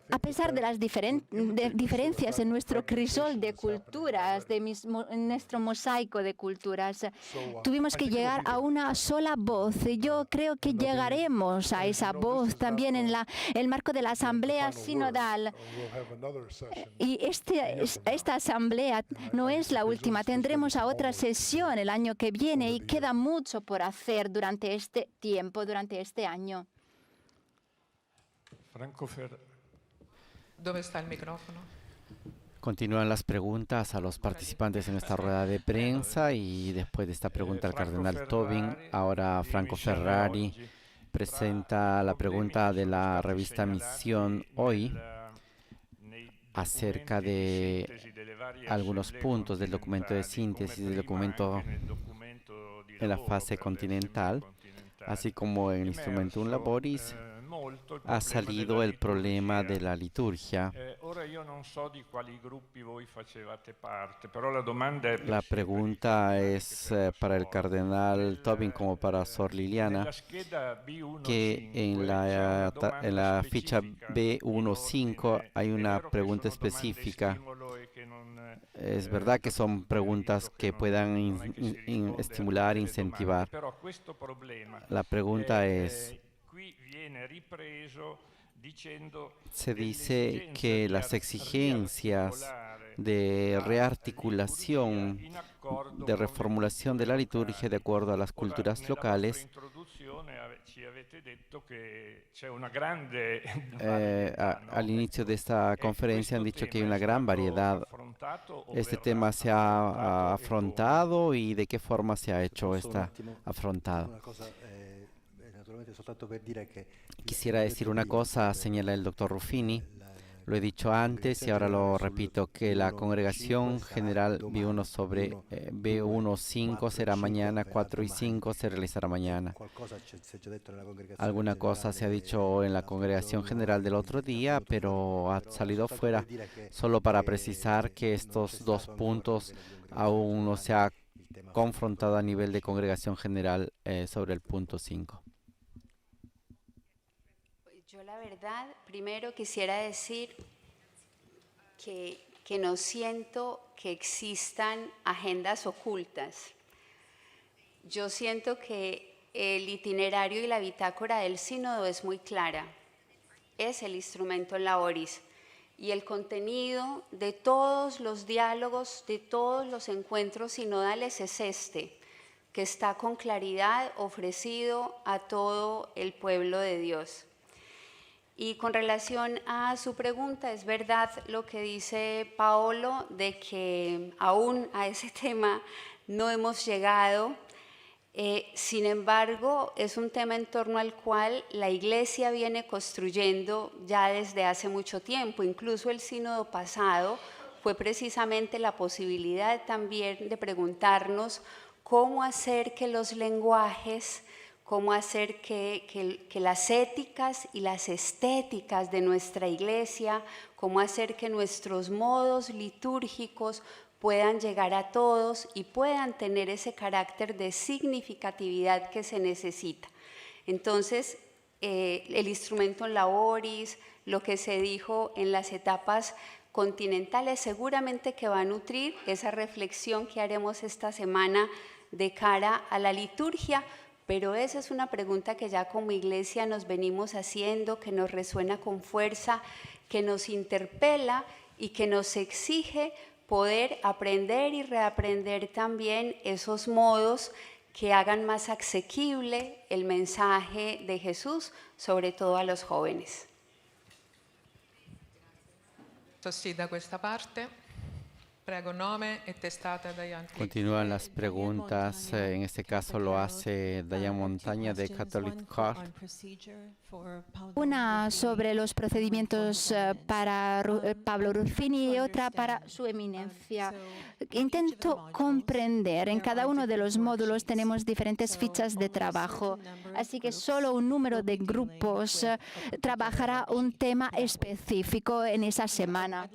A pesar de las diferencias en nuestro crisol de culturas, en nuestro mosaico de culturas, tuvimos que llegar a una sola voz. Yo creo que llegaremos a esa voz también en el marco de la asamblea sinodal. Y esta asamblea no es la última. Tendremos a otra sesión el año que viene y queda mucho por hacer durante este tiempo, durante este año. ¿Dónde está el micrófono? Continúan las preguntas a los participantes en esta rueda de prensa y después de esta pregunta al cardenal Tobin, ahora Franco Ferrari presenta la pregunta de la revista Misión Hoy acerca de algunos puntos del documento de síntesis del documento en la fase continental, así como en el Instrumentum Laboris, ha salido el problema de la liturgia. La pregunta es para el cardenal Tobin como para Sor Liliana, que en la ficha B1.5 hay una pregunta específica. Es verdad que son preguntas que puedan estimular, incentivar. La pregunta es, se dice que las exigencias de rearticulación, de reformulación de la liturgia de acuerdo a las culturas locales, al inicio de esta conferencia han dicho que hay una gran variedad. Este tema se ha afrontado y de qué forma se ha hecho afrontado. Quisiera decir una cosa, señala el doctor Ruffini. Lo he dicho antes y ahora lo repito, que la congregación general B1 sobre B1.5 será mañana, 4 y 5 se realizará mañana. Alguna cosa se ha dicho en la congregación general del otro día, pero ha salido fuera, solo para precisar que estos dos puntos aún no se ha confrontado a nivel de congregación general sobre el punto 5. Yo la verdad, primero quisiera decir que no siento que existan agendas ocultas. Yo siento que el itinerario y la bitácora del sínodo es muy clara. Es el instrumento laboris. Y el contenido de todos los diálogos, de todos los encuentros sinodales es este, que está con claridad ofrecido a todo el pueblo de Dios. Y con relación a su pregunta, es verdad lo que dice Paolo, de que aún a ese tema no hemos llegado. Sin embargo, es un tema en torno al cual la Iglesia viene construyendo ya desde hace mucho tiempo. Incluso el sínodo pasado fue precisamente la posibilidad también de preguntarnos cómo hacer que los lenguajes, cómo hacer que las éticas y las estéticas de nuestra Iglesia, cómo hacer que nuestros modos litúrgicos puedan llegar a todos y puedan tener ese carácter de significatividad que se necesita. Entonces, el instrumento laboris, lo que se dijo en las etapas continentales, seguramente que va a nutrir esa reflexión que haremos esta semana de cara a la liturgia, pero esa es una pregunta que ya como Iglesia nos venimos haciendo, que nos resuena con fuerza, que nos interpela y que nos exige poder aprender y reaprender también esos modos que hagan más asequible el mensaje de Jesús, sobre todo a los jóvenes. Sí, da questa parte. Prego, nome e testata Diane. Continúan las preguntas, en este caso lo hace Diane Montaña de Catholic Heart. Una sobre los procedimientos para Pablo Ruffini y otra para su eminencia. Intento comprender, en cada uno de los módulos tenemos diferentes fichas de trabajo, así que solo un número de grupos trabajará un tema específico en esa semana.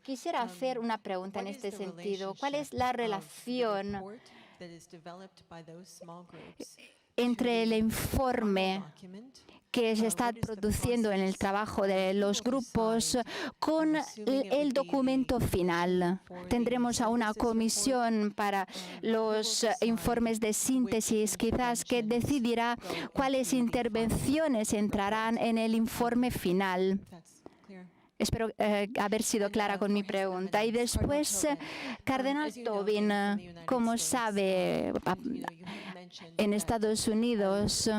Quisiera hacer una pregunta en este sentido. ¿Cuál es la relación entre el informe que se está produciendo en el trabajo de los grupos con el documento final? Tendremos a una comisión para los informes de síntesis, quizás, que decidirá cuáles intervenciones entrarán en el informe final. Espero haber sido clara con mi pregunta. Y después, Cardenal Tobin, como sabe, en Estados Unidos,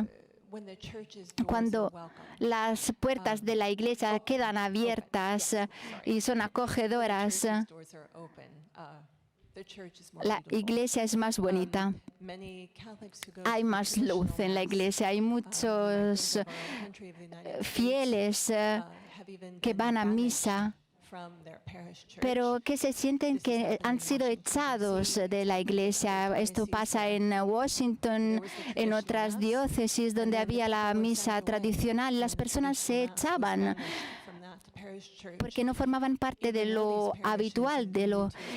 cuando las puertas de la Iglesia quedan abiertas y son acogedoras, la Iglesia es más bonita. Hay más luz en la Iglesia. Hay muchos fieles que van a misa pero que se sienten que han sido echados de la iglesia. Esto pasa en Washington, en otras diócesis donde había la misa tradicional. Las personas se echaban porque no formaban parte de lo habitual.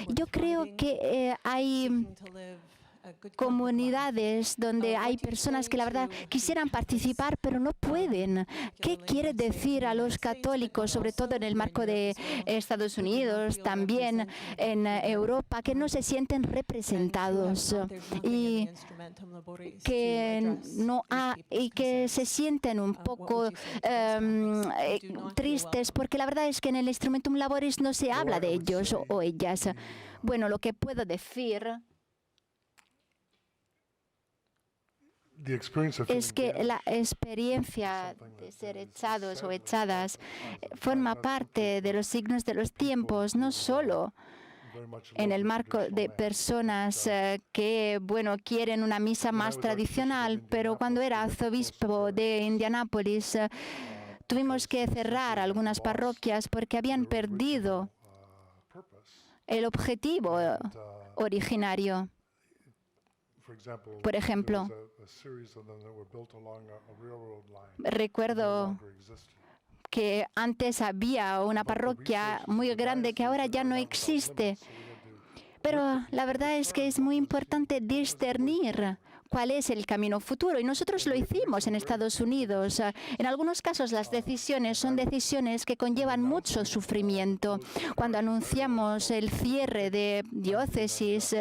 Yo creo que hay comunidades donde hay personas que la verdad quisieran participar pero no pueden. ¿Qué quiere decir a los católicos, sobre todo en el marco de Estados Unidos, también en Europa, que no se sienten representados y que se sienten un poco tristes, porque la verdad es que en el Instrumentum Laboris no se habla de ellos o ellas? Bueno, lo que puedo decir es que la experiencia de ser echados o echadas forma parte de los signos de los tiempos, no solo en el marco de personas que, quieren una misa más tradicional, pero cuando era arzobispo de Indianápolis tuvimos que cerrar algunas parroquias porque habían perdido el objetivo originario. Por ejemplo, recuerdo que antes había una parroquia muy grande que ahora ya no existe. Pero la verdad es que es muy importante discernir cuál es el camino futuro. Y nosotros lo hicimos en Estados Unidos. En algunos casos las decisiones son decisiones que conllevan mucho sufrimiento. Cuando anunciamos el cierre de diócesis,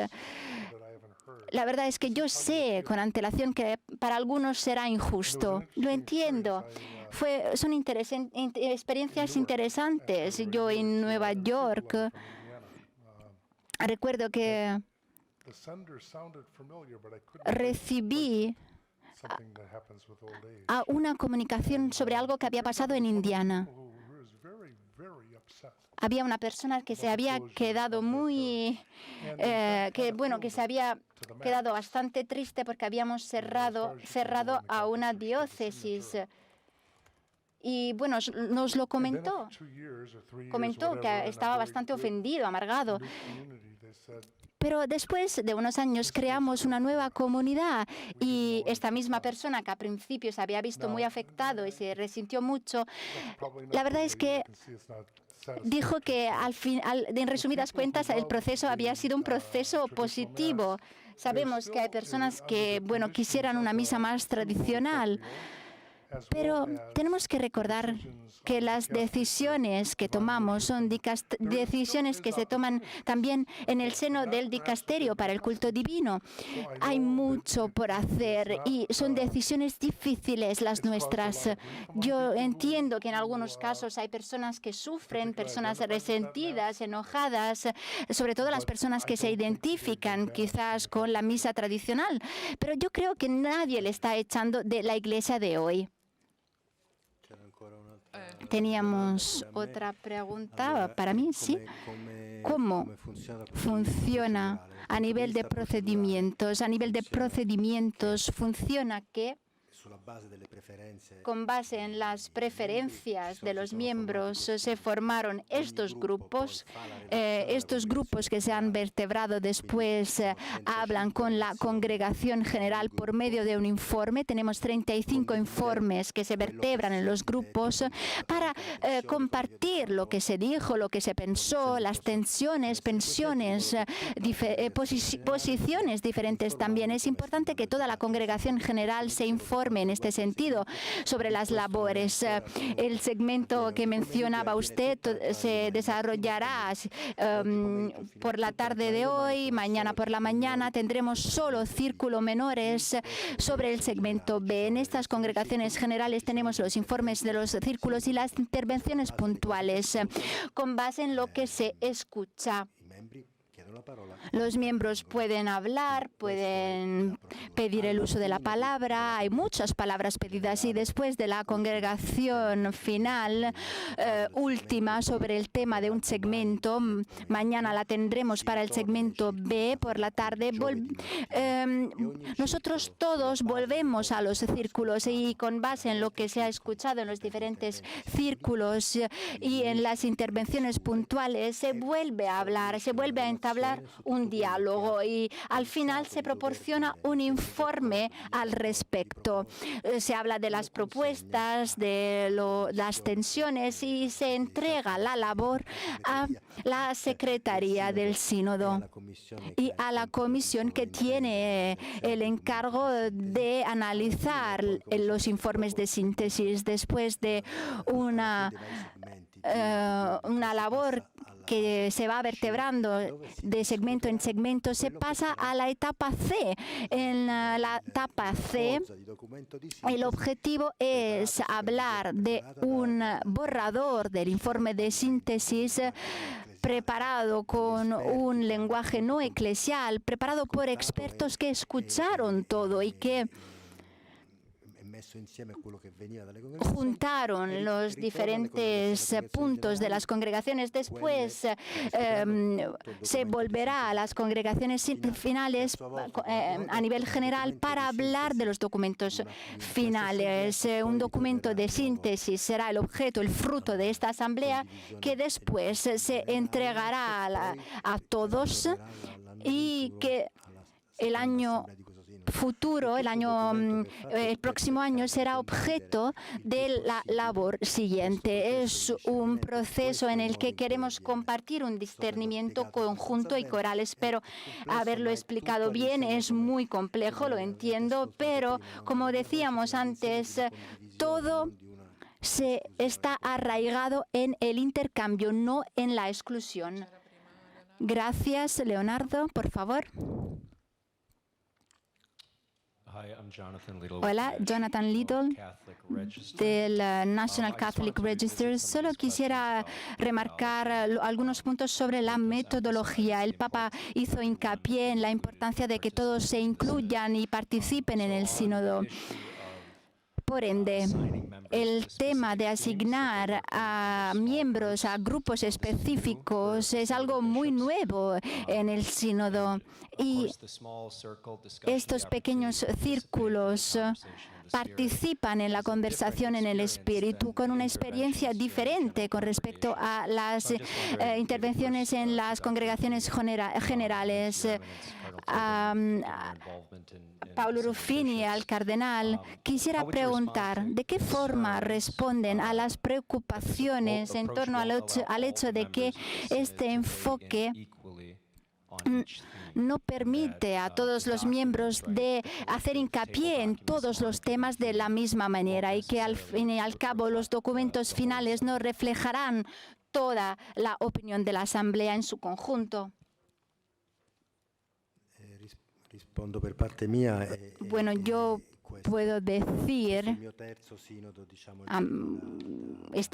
la verdad es que yo sé con antelación que para algunos será injusto. Lo entiendo. Son experiencias interesantes. Yo en Nueva York recuerdo que recibí una comunicación sobre algo que había pasado en Indiana. Había una persona que se había quedado que se había quedado bastante triste porque habíamos cerrado a una diócesis. Y bueno, nos lo comentó. Comentó que estaba bastante ofendido, amargado. Pero después de unos años creamos una nueva comunidad y esta misma persona que a principio se había visto muy afectado y se resintió mucho, la verdad es que dijo que al final, en resumidas cuentas, el proceso había sido un proceso positivo. Sabemos que hay personas que, quisieran una misa más tradicional, pero tenemos que recordar que las decisiones que tomamos son decisiones que se toman también en el seno del dicasterio para el culto divino. Hay mucho por hacer y son decisiones difíciles las nuestras. Yo entiendo que en algunos casos hay personas que sufren, personas resentidas, enojadas, sobre todo las personas que se identifican quizás con la misa tradicional, pero yo creo que nadie le está echando de la iglesia de hoy. Teníamos otra pregunta para mí, ¿sí? ¿Cómo funciona a nivel de procedimientos? A nivel de procedimientos funciona que con base en las preferencias de los miembros se formaron estos grupos que se han vertebrado después hablan con la congregación general por medio de un informe. Tenemos 35 informes que se vertebran en los grupos para compartir lo que se dijo, lo que se pensó, las tensiones, pensiones, posiciones diferentes también. Es importante que toda la congregación general se informe en este sentido sobre las labores. El segmento que mencionaba usted se desarrollará por la tarde de hoy, mañana por la mañana tendremos solo círculo menores sobre el segmento B. En estas congregaciones generales tenemos los informes de los círculos y las intervenciones puntuales con base en lo que se escucha. Los miembros pueden hablar, pueden pedir el uso de la palabra. Hay muchas palabras pedidas y después de la congregación final última sobre el tema de un segmento, mañana la tendremos para el segmento B por la tarde, nosotros todos volvemos a los círculos y con base en lo que se ha escuchado en los diferentes círculos y en las intervenciones puntuales se vuelve a hablar, se vuelve a entablar un diálogo y al final se proporciona un informe al respecto. Se habla de las propuestas, de las tensiones y se entrega la labor a la Secretaría del Sínodo y a la comisión que tiene el encargo de analizar los informes de síntesis después de una labor que se va vertebrando de segmento en segmento, se pasa a la etapa C. En la etapa C, el objetivo es hablar de un borrador del informe de síntesis preparado con un lenguaje no eclesial, preparado por expertos que escucharon todo y que juntaron los diferentes puntos de las congregaciones. Después se volverá a las congregaciones finales a nivel general para hablar de los documentos finales. Un documento de síntesis será el objeto, el fruto de esta asamblea que después se entregará a todos y que el año futuro, el próximo año será objeto de la labor siguiente. Es un proceso en el que queremos compartir un discernimiento conjunto y coral. Espero haberlo explicado bien. Es muy complejo, lo entiendo, pero como decíamos antes, todo se está arraigado en el intercambio, no en la exclusión. Gracias, Leonardo, por favor. Hola, Jonathan Little del National Catholic Register. Solo quisiera remarcar algunos puntos sobre la metodología. El Papa hizo hincapié en la importancia de que todos se incluyan y participen en el sínodo. Por ende, el tema de asignar a miembros a grupos específicos es algo muy nuevo en el sínodo y estos pequeños círculos participan en la conversación en el espíritu con una experiencia diferente con respecto a las intervenciones en las congregaciones generales. Paolo Ruffini, al cardenal, quisiera preguntar de qué forma responden a las preocupaciones en torno al hecho de que este enfoque no permite a todos los miembros de hacer hincapié en todos los temas de la misma manera y que al fin y al cabo los documentos finales no reflejarán toda la opinión de la Asamblea en su conjunto. Bueno, yo puedo decir,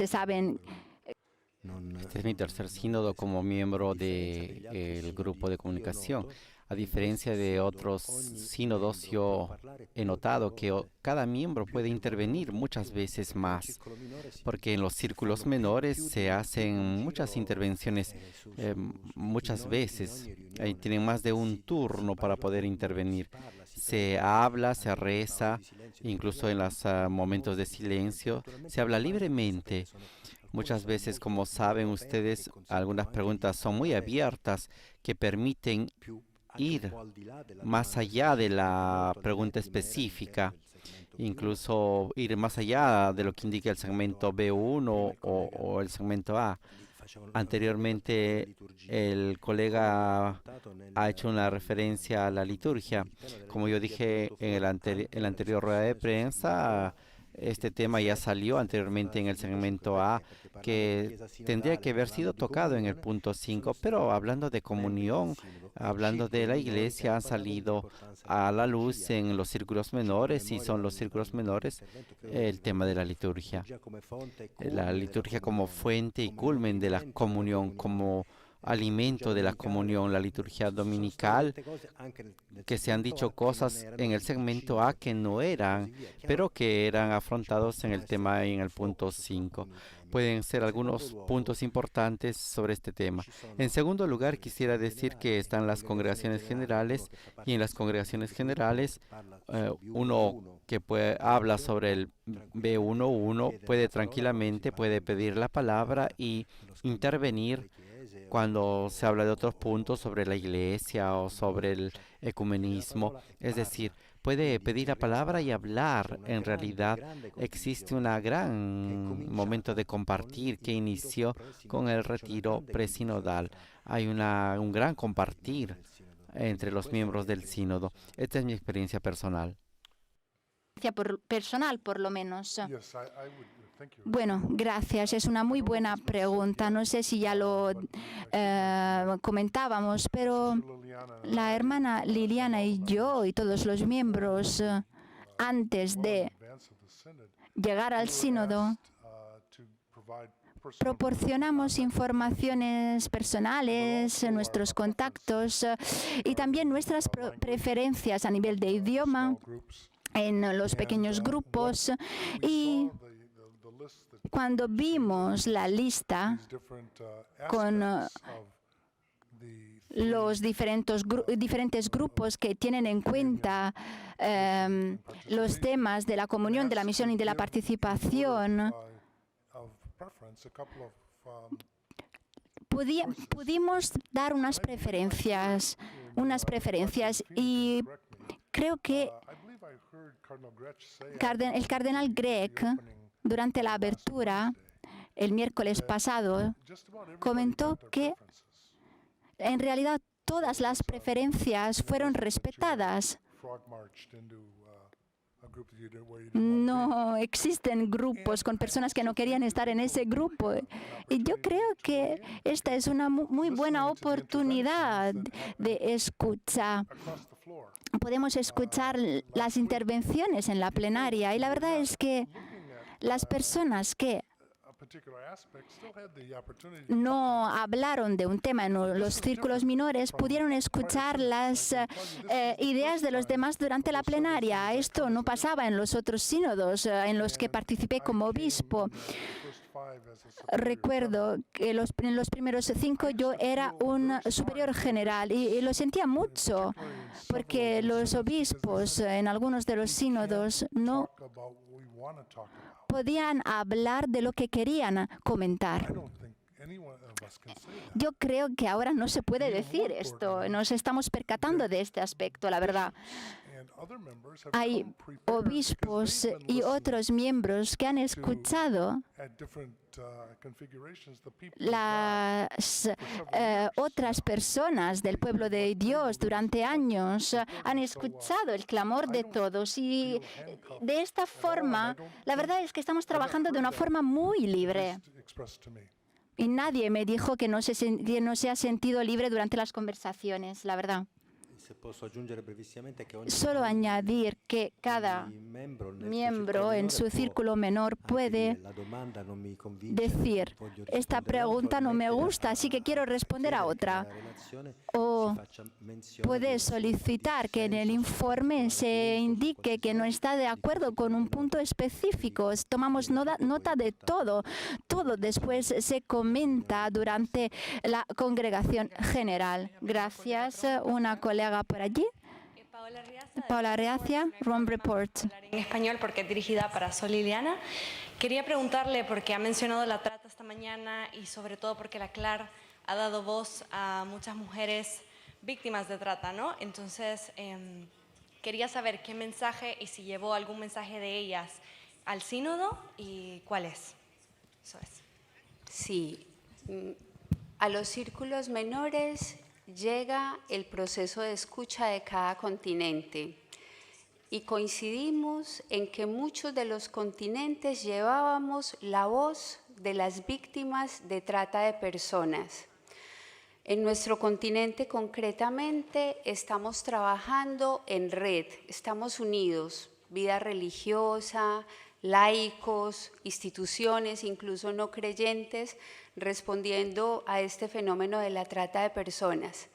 saben, Este es mi tercer sínodo como miembro del grupo de comunicación. A diferencia de otros sínodos, yo he notado que cada miembro puede intervenir muchas veces más, porque en los círculos menores se hacen muchas intervenciones muchas veces. Ahí tienen más de un turno para poder intervenir. Se habla, se reza, incluso en los momentos de silencio, se habla libremente. Muchas veces, como saben ustedes, algunas preguntas son muy abiertas que permiten ir más allá de la pregunta específica, incluso ir más allá de lo que indica el segmento B1 o el segmento A. Anteriormente, el colega ha hecho una referencia a la liturgia. Como yo dije en la anterior rueda de prensa, este tema ya salió anteriormente en el segmento A, que tendría que haber sido tocado en el punto 5, pero hablando de comunión, hablando de la iglesia, han salido a la luz en los círculos menores, y son los círculos menores el tema de la liturgia. La liturgia como fuente y culmen de la comunión, como alimento de la comunión, la liturgia dominical, que se han dicho cosas en el segmento A que no eran, pero que eran afrontados en el tema en el punto 5. Pueden ser algunos puntos importantes sobre este tema. En segundo lugar, quisiera decir que están las congregaciones generales, y en las congregaciones generales, uno que habla sobre el B11 puede pedir la palabra y intervenir cuando se habla de otros puntos sobre la iglesia o sobre el ecumenismo. Es decir, puede pedir la palabra y hablar. En realidad existe un gran momento de compartir que inició con el retiro presinodal. Hay un gran compartir entre los miembros del sínodo. Esta es mi experiencia personal. Personal, por lo menos. Bueno, gracias. Es una muy buena pregunta. No sé si ya lo comentábamos, pero la hermana Liliana y yo y todos los miembros, antes de llegar al sínodo, proporcionamos informaciones personales, nuestros contactos y también nuestras preferencias a nivel de idioma en los pequeños grupos. Y cuando vimos la lista con los diferentes grupos que tienen en cuenta los temas de la comunión, de la misión y de la participación, pudimos dar unas preferencias y creo que el cardenal Grech, durante la apertura, el miércoles pasado, comentó que en realidad todas las preferencias fueron respetadas. No existen grupos con personas que no querían estar en ese grupo. Y yo creo que esta es una muy buena oportunidad de escucha. Podemos escuchar las intervenciones en la plenaria y la verdad es que las personas que no hablaron de un tema en los círculos menores pudieron escuchar las ideas de los demás durante la plenaria. Esto no pasaba en los otros sínodos en los que participé como obispo. Recuerdo que en los primeros 5 yo era un superior general y lo sentía mucho porque los obispos en algunos de los sínodos no podían hablar de lo que querían comentar. Yo creo que ahora no se puede decir esto. Nos estamos percatando de este aspecto, la verdad. Hay obispos y otros miembros que han escuchado las otras personas del pueblo de Dios durante años, han escuchado el clamor de todos y de esta forma, la verdad es que estamos trabajando de una forma muy libre. Y nadie me dijo que no se ha sentido libre durante las conversaciones, la verdad. Solo añadir que cada miembro en su círculo menor puede decir, esta pregunta no me gusta, así que quiero responder a otra. O puede solicitar que en el informe se indique que no está de acuerdo con un punto específico. Tomamos nota de todo. Todo después se comenta durante la congregación general. Gracias. Una colega por allí. Paola Reacia, Rome Report. En español porque es dirigida para Sol Liliana. Quería preguntarle, porque ha mencionado la trata esta mañana y sobre todo porque la CLAR ha dado voz a muchas mujeres víctimas de trata, ¿no? Entonces, quería saber qué mensaje y si llevó algún mensaje de ellas al sínodo y cuál es. Eso es. Sí, a los círculos menores llega el proceso de escucha de cada continente y coincidimos en que muchos de los continentes llevábamos la voz de las víctimas de trata de personas. En nuestro continente concretamente estamos trabajando en red, estamos unidos vida religiosa, laicos, instituciones, incluso no creyentes, respondiendo a este fenómeno de la trata de personas.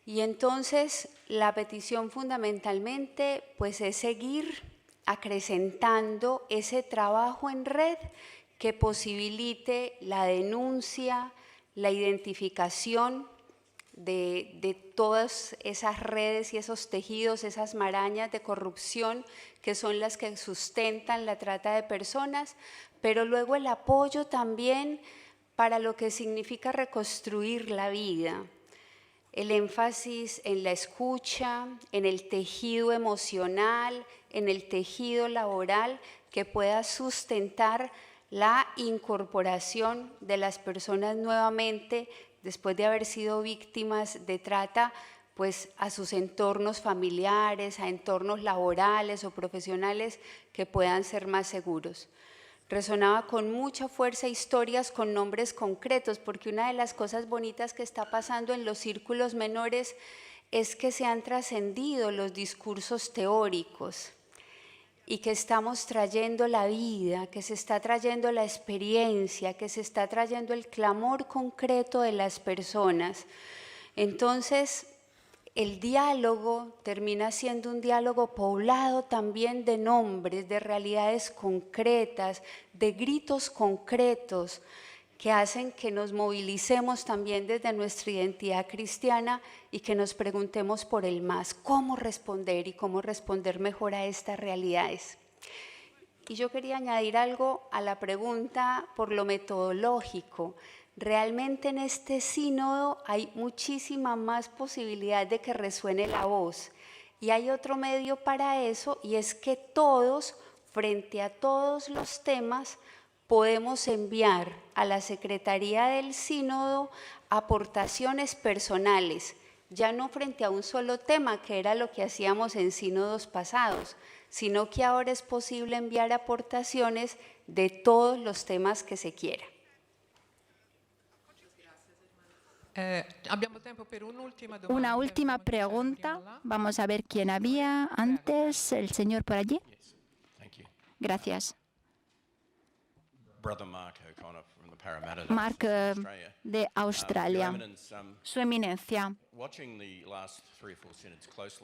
Y entonces la petición fundamentalmente pues es seguir acrecentando ese trabajo en red que posibilite la denuncia, la identificación de todas esas redes y esos tejidos, esas marañas de corrupción que son las que sustentan la trata de personas, pero luego el apoyo también para lo que significa reconstruir la vida. El énfasis en la escucha, en el tejido emocional, en el tejido laboral que pueda sustentar la incorporación de las personas nuevamente después de haber sido víctimas de trata, pues a sus entornos familiares, a entornos laborales o profesionales que puedan ser más seguros. Resonaba con mucha fuerza historias con nombres concretos, porque una de las cosas bonitas que está pasando en los círculos menores es que se han trascendido los discursos teóricos y que estamos trayendo la vida, que se está trayendo la experiencia, que se está trayendo el clamor concreto de las personas. Entonces, el diálogo termina siendo un diálogo poblado también de nombres, de realidades concretas, de gritos concretos que hacen que nos movilicemos también desde nuestra identidad cristiana y que nos preguntemos por el más, cómo responder y cómo responder mejor a estas realidades. Y yo quería añadir algo a la pregunta por lo metodológico. Realmente en este sínodo hay muchísima más posibilidad de que resuene la voz. Y hay otro medio para eso, y es que todos, frente a todos los temas, podemos enviar a la Secretaría del Sínodo aportaciones personales, ya no frente a un solo tema, que era lo que hacíamos en sínodos pasados, sino que ahora es posible enviar aportaciones de todos los temas que se quiera. Una última pregunta. Vamos a ver quién había antes. El señor por allí. Gracias. Mark de Australia. Su eminencia.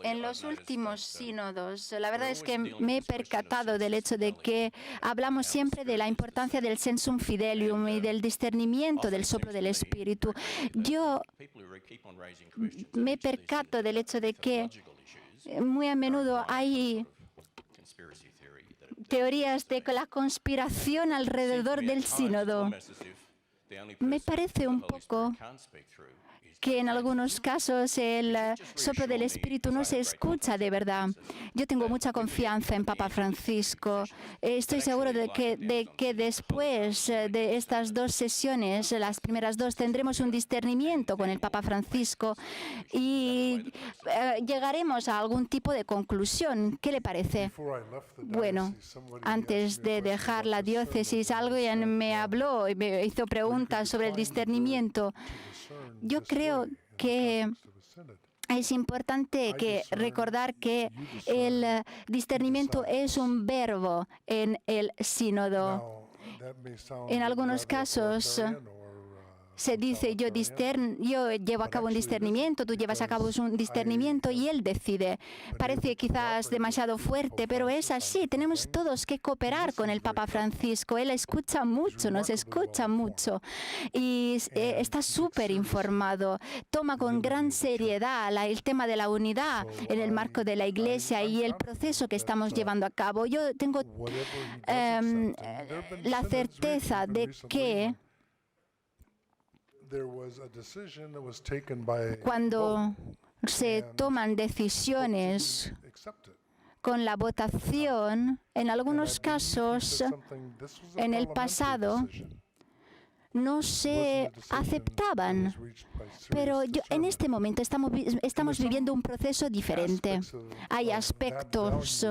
En los últimos sínodos, la verdad es que me he percatado del hecho de que hablamos siempre de la importancia del sensum fidelium y del discernimiento del soplo del Espíritu. Yo me percato del hecho de que muy a menudo hay teorías de la conspiración alrededor del sínodo. Me parece un poco que en algunos casos el soplo del Espíritu no se escucha de verdad. Yo tengo mucha confianza en Papa Francisco. Estoy seguro de que después de estas dos sesiones, las primeras dos, tendremos un discernimiento con el Papa Francisco y llegaremos a algún tipo de conclusión. ¿Qué le parece? Bueno, antes de dejar la diócesis, alguien me habló y me hizo preguntas sobre el discernimiento. Yo creo que es importante recordar que el discernimiento es un verbo en el sínodo. En algunos casos se dice, yo llevo a cabo un discernimiento, tú llevas a cabo un discernimiento y él decide. Parece quizás demasiado fuerte, pero es así. Tenemos todos que cooperar con el Papa Francisco. Él escucha mucho, nos escucha mucho y está súper informado. Toma con gran seriedad el tema de la unidad en el marco de la Iglesia y el proceso que estamos llevando a cabo. Yo tengo la certeza de que cuando se toman decisiones con la votación, en algunos casos, en el pasado, no se aceptaban. Pero en este momento estamos viviendo un proceso diferente. Hay aspectos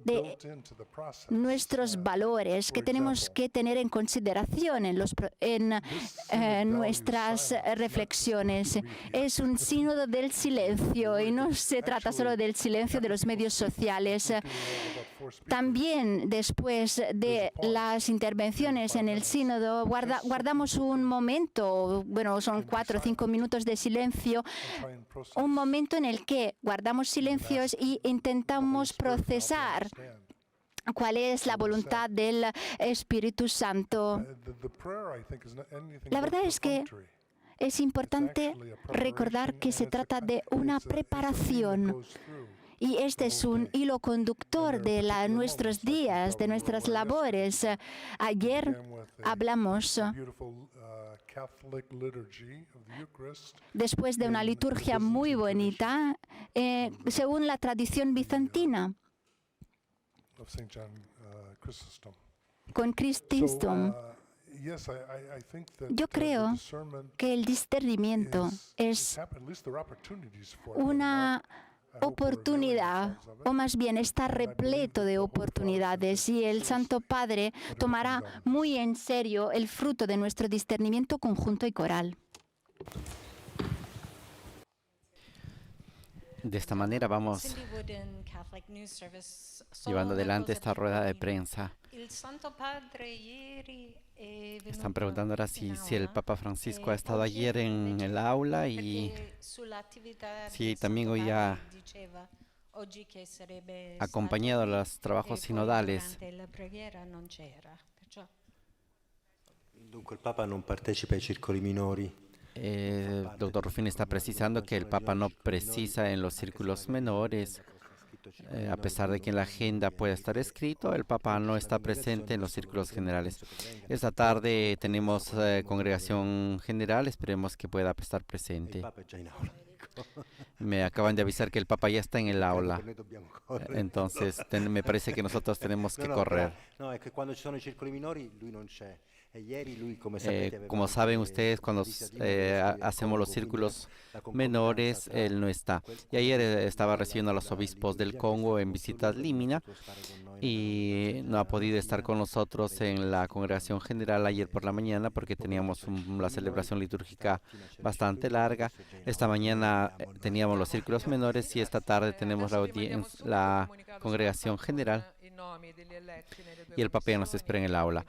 de nuestros valores que tenemos que tener en consideración en nuestras reflexiones. Es un sínodo del silencio y no se trata solo del silencio de los medios sociales. También después de las intervenciones en el sínodo, guardamos un momento, bueno, son 4 o 5 minutos de silencio, un momento en el que guardamos silencios y intentamos procesar cuál es la voluntad del Espíritu Santo. La verdad es que es importante recordar que se trata de una preparación. Y este es un hilo conductor de nuestros días, de nuestras labores. Ayer hablamos, después de una liturgia muy bonita, según la tradición bizantina, con Christistum. Yo creo que el discernimiento es una oportunidad, o más bien está repleto de oportunidades, y el Santo Padre tomará muy en serio el fruto de nuestro discernimiento conjunto y coral. De esta manera vamos llevando adelante esta rueda de prensa. Están preguntando ahora si el Papa Francisco ha estado ayer en el aula y si también hoy ha acompañado a los trabajos sinodales. Dunque il Papa non partecipa ai circoli minori. El doctor Ruffini está precisando que el Papa no precisa en los círculos menores. A pesar de que en la agenda puede estar escrito, el Papa no está presente en los círculos generales. Esta tarde tenemos congregación general, esperemos que pueda estar presente. Me acaban de avisar que el Papa ya está en el aula, entonces me parece que nosotros tenemos que correr. No, è che quando ci sono i circoli minori lui non c'è. Como saben ustedes, cuando hacemos los círculos menores, él no está. Y ayer estaba recibiendo a los obispos del Congo en visita límina y no ha podido estar con nosotros en la congregación general ayer por la mañana porque teníamos la celebración litúrgica bastante larga. Esta mañana teníamos los círculos menores y esta tarde tenemos la congregación general y el Papa ya nos espera en el aula.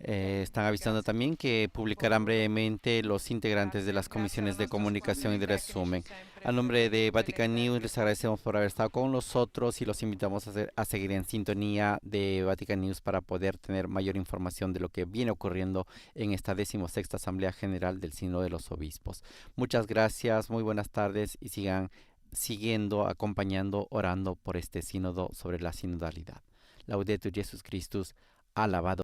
Están avisando también que publicarán brevemente los integrantes de las comisiones de comunicación y de resumen. A nombre de Vatican News les agradecemos por haber estado con nosotros y los invitamos a seguir en sintonía de Vatican News para poder tener mayor información de lo que viene ocurriendo en esta 16ª Asamblea General del Sínodo de los Obispos. Muchas gracias, muy buenas tardes y sigan siguiendo, acompañando, orando por este sínodo sobre la sinodalidad. Laudetur Jesus Christus, alabado.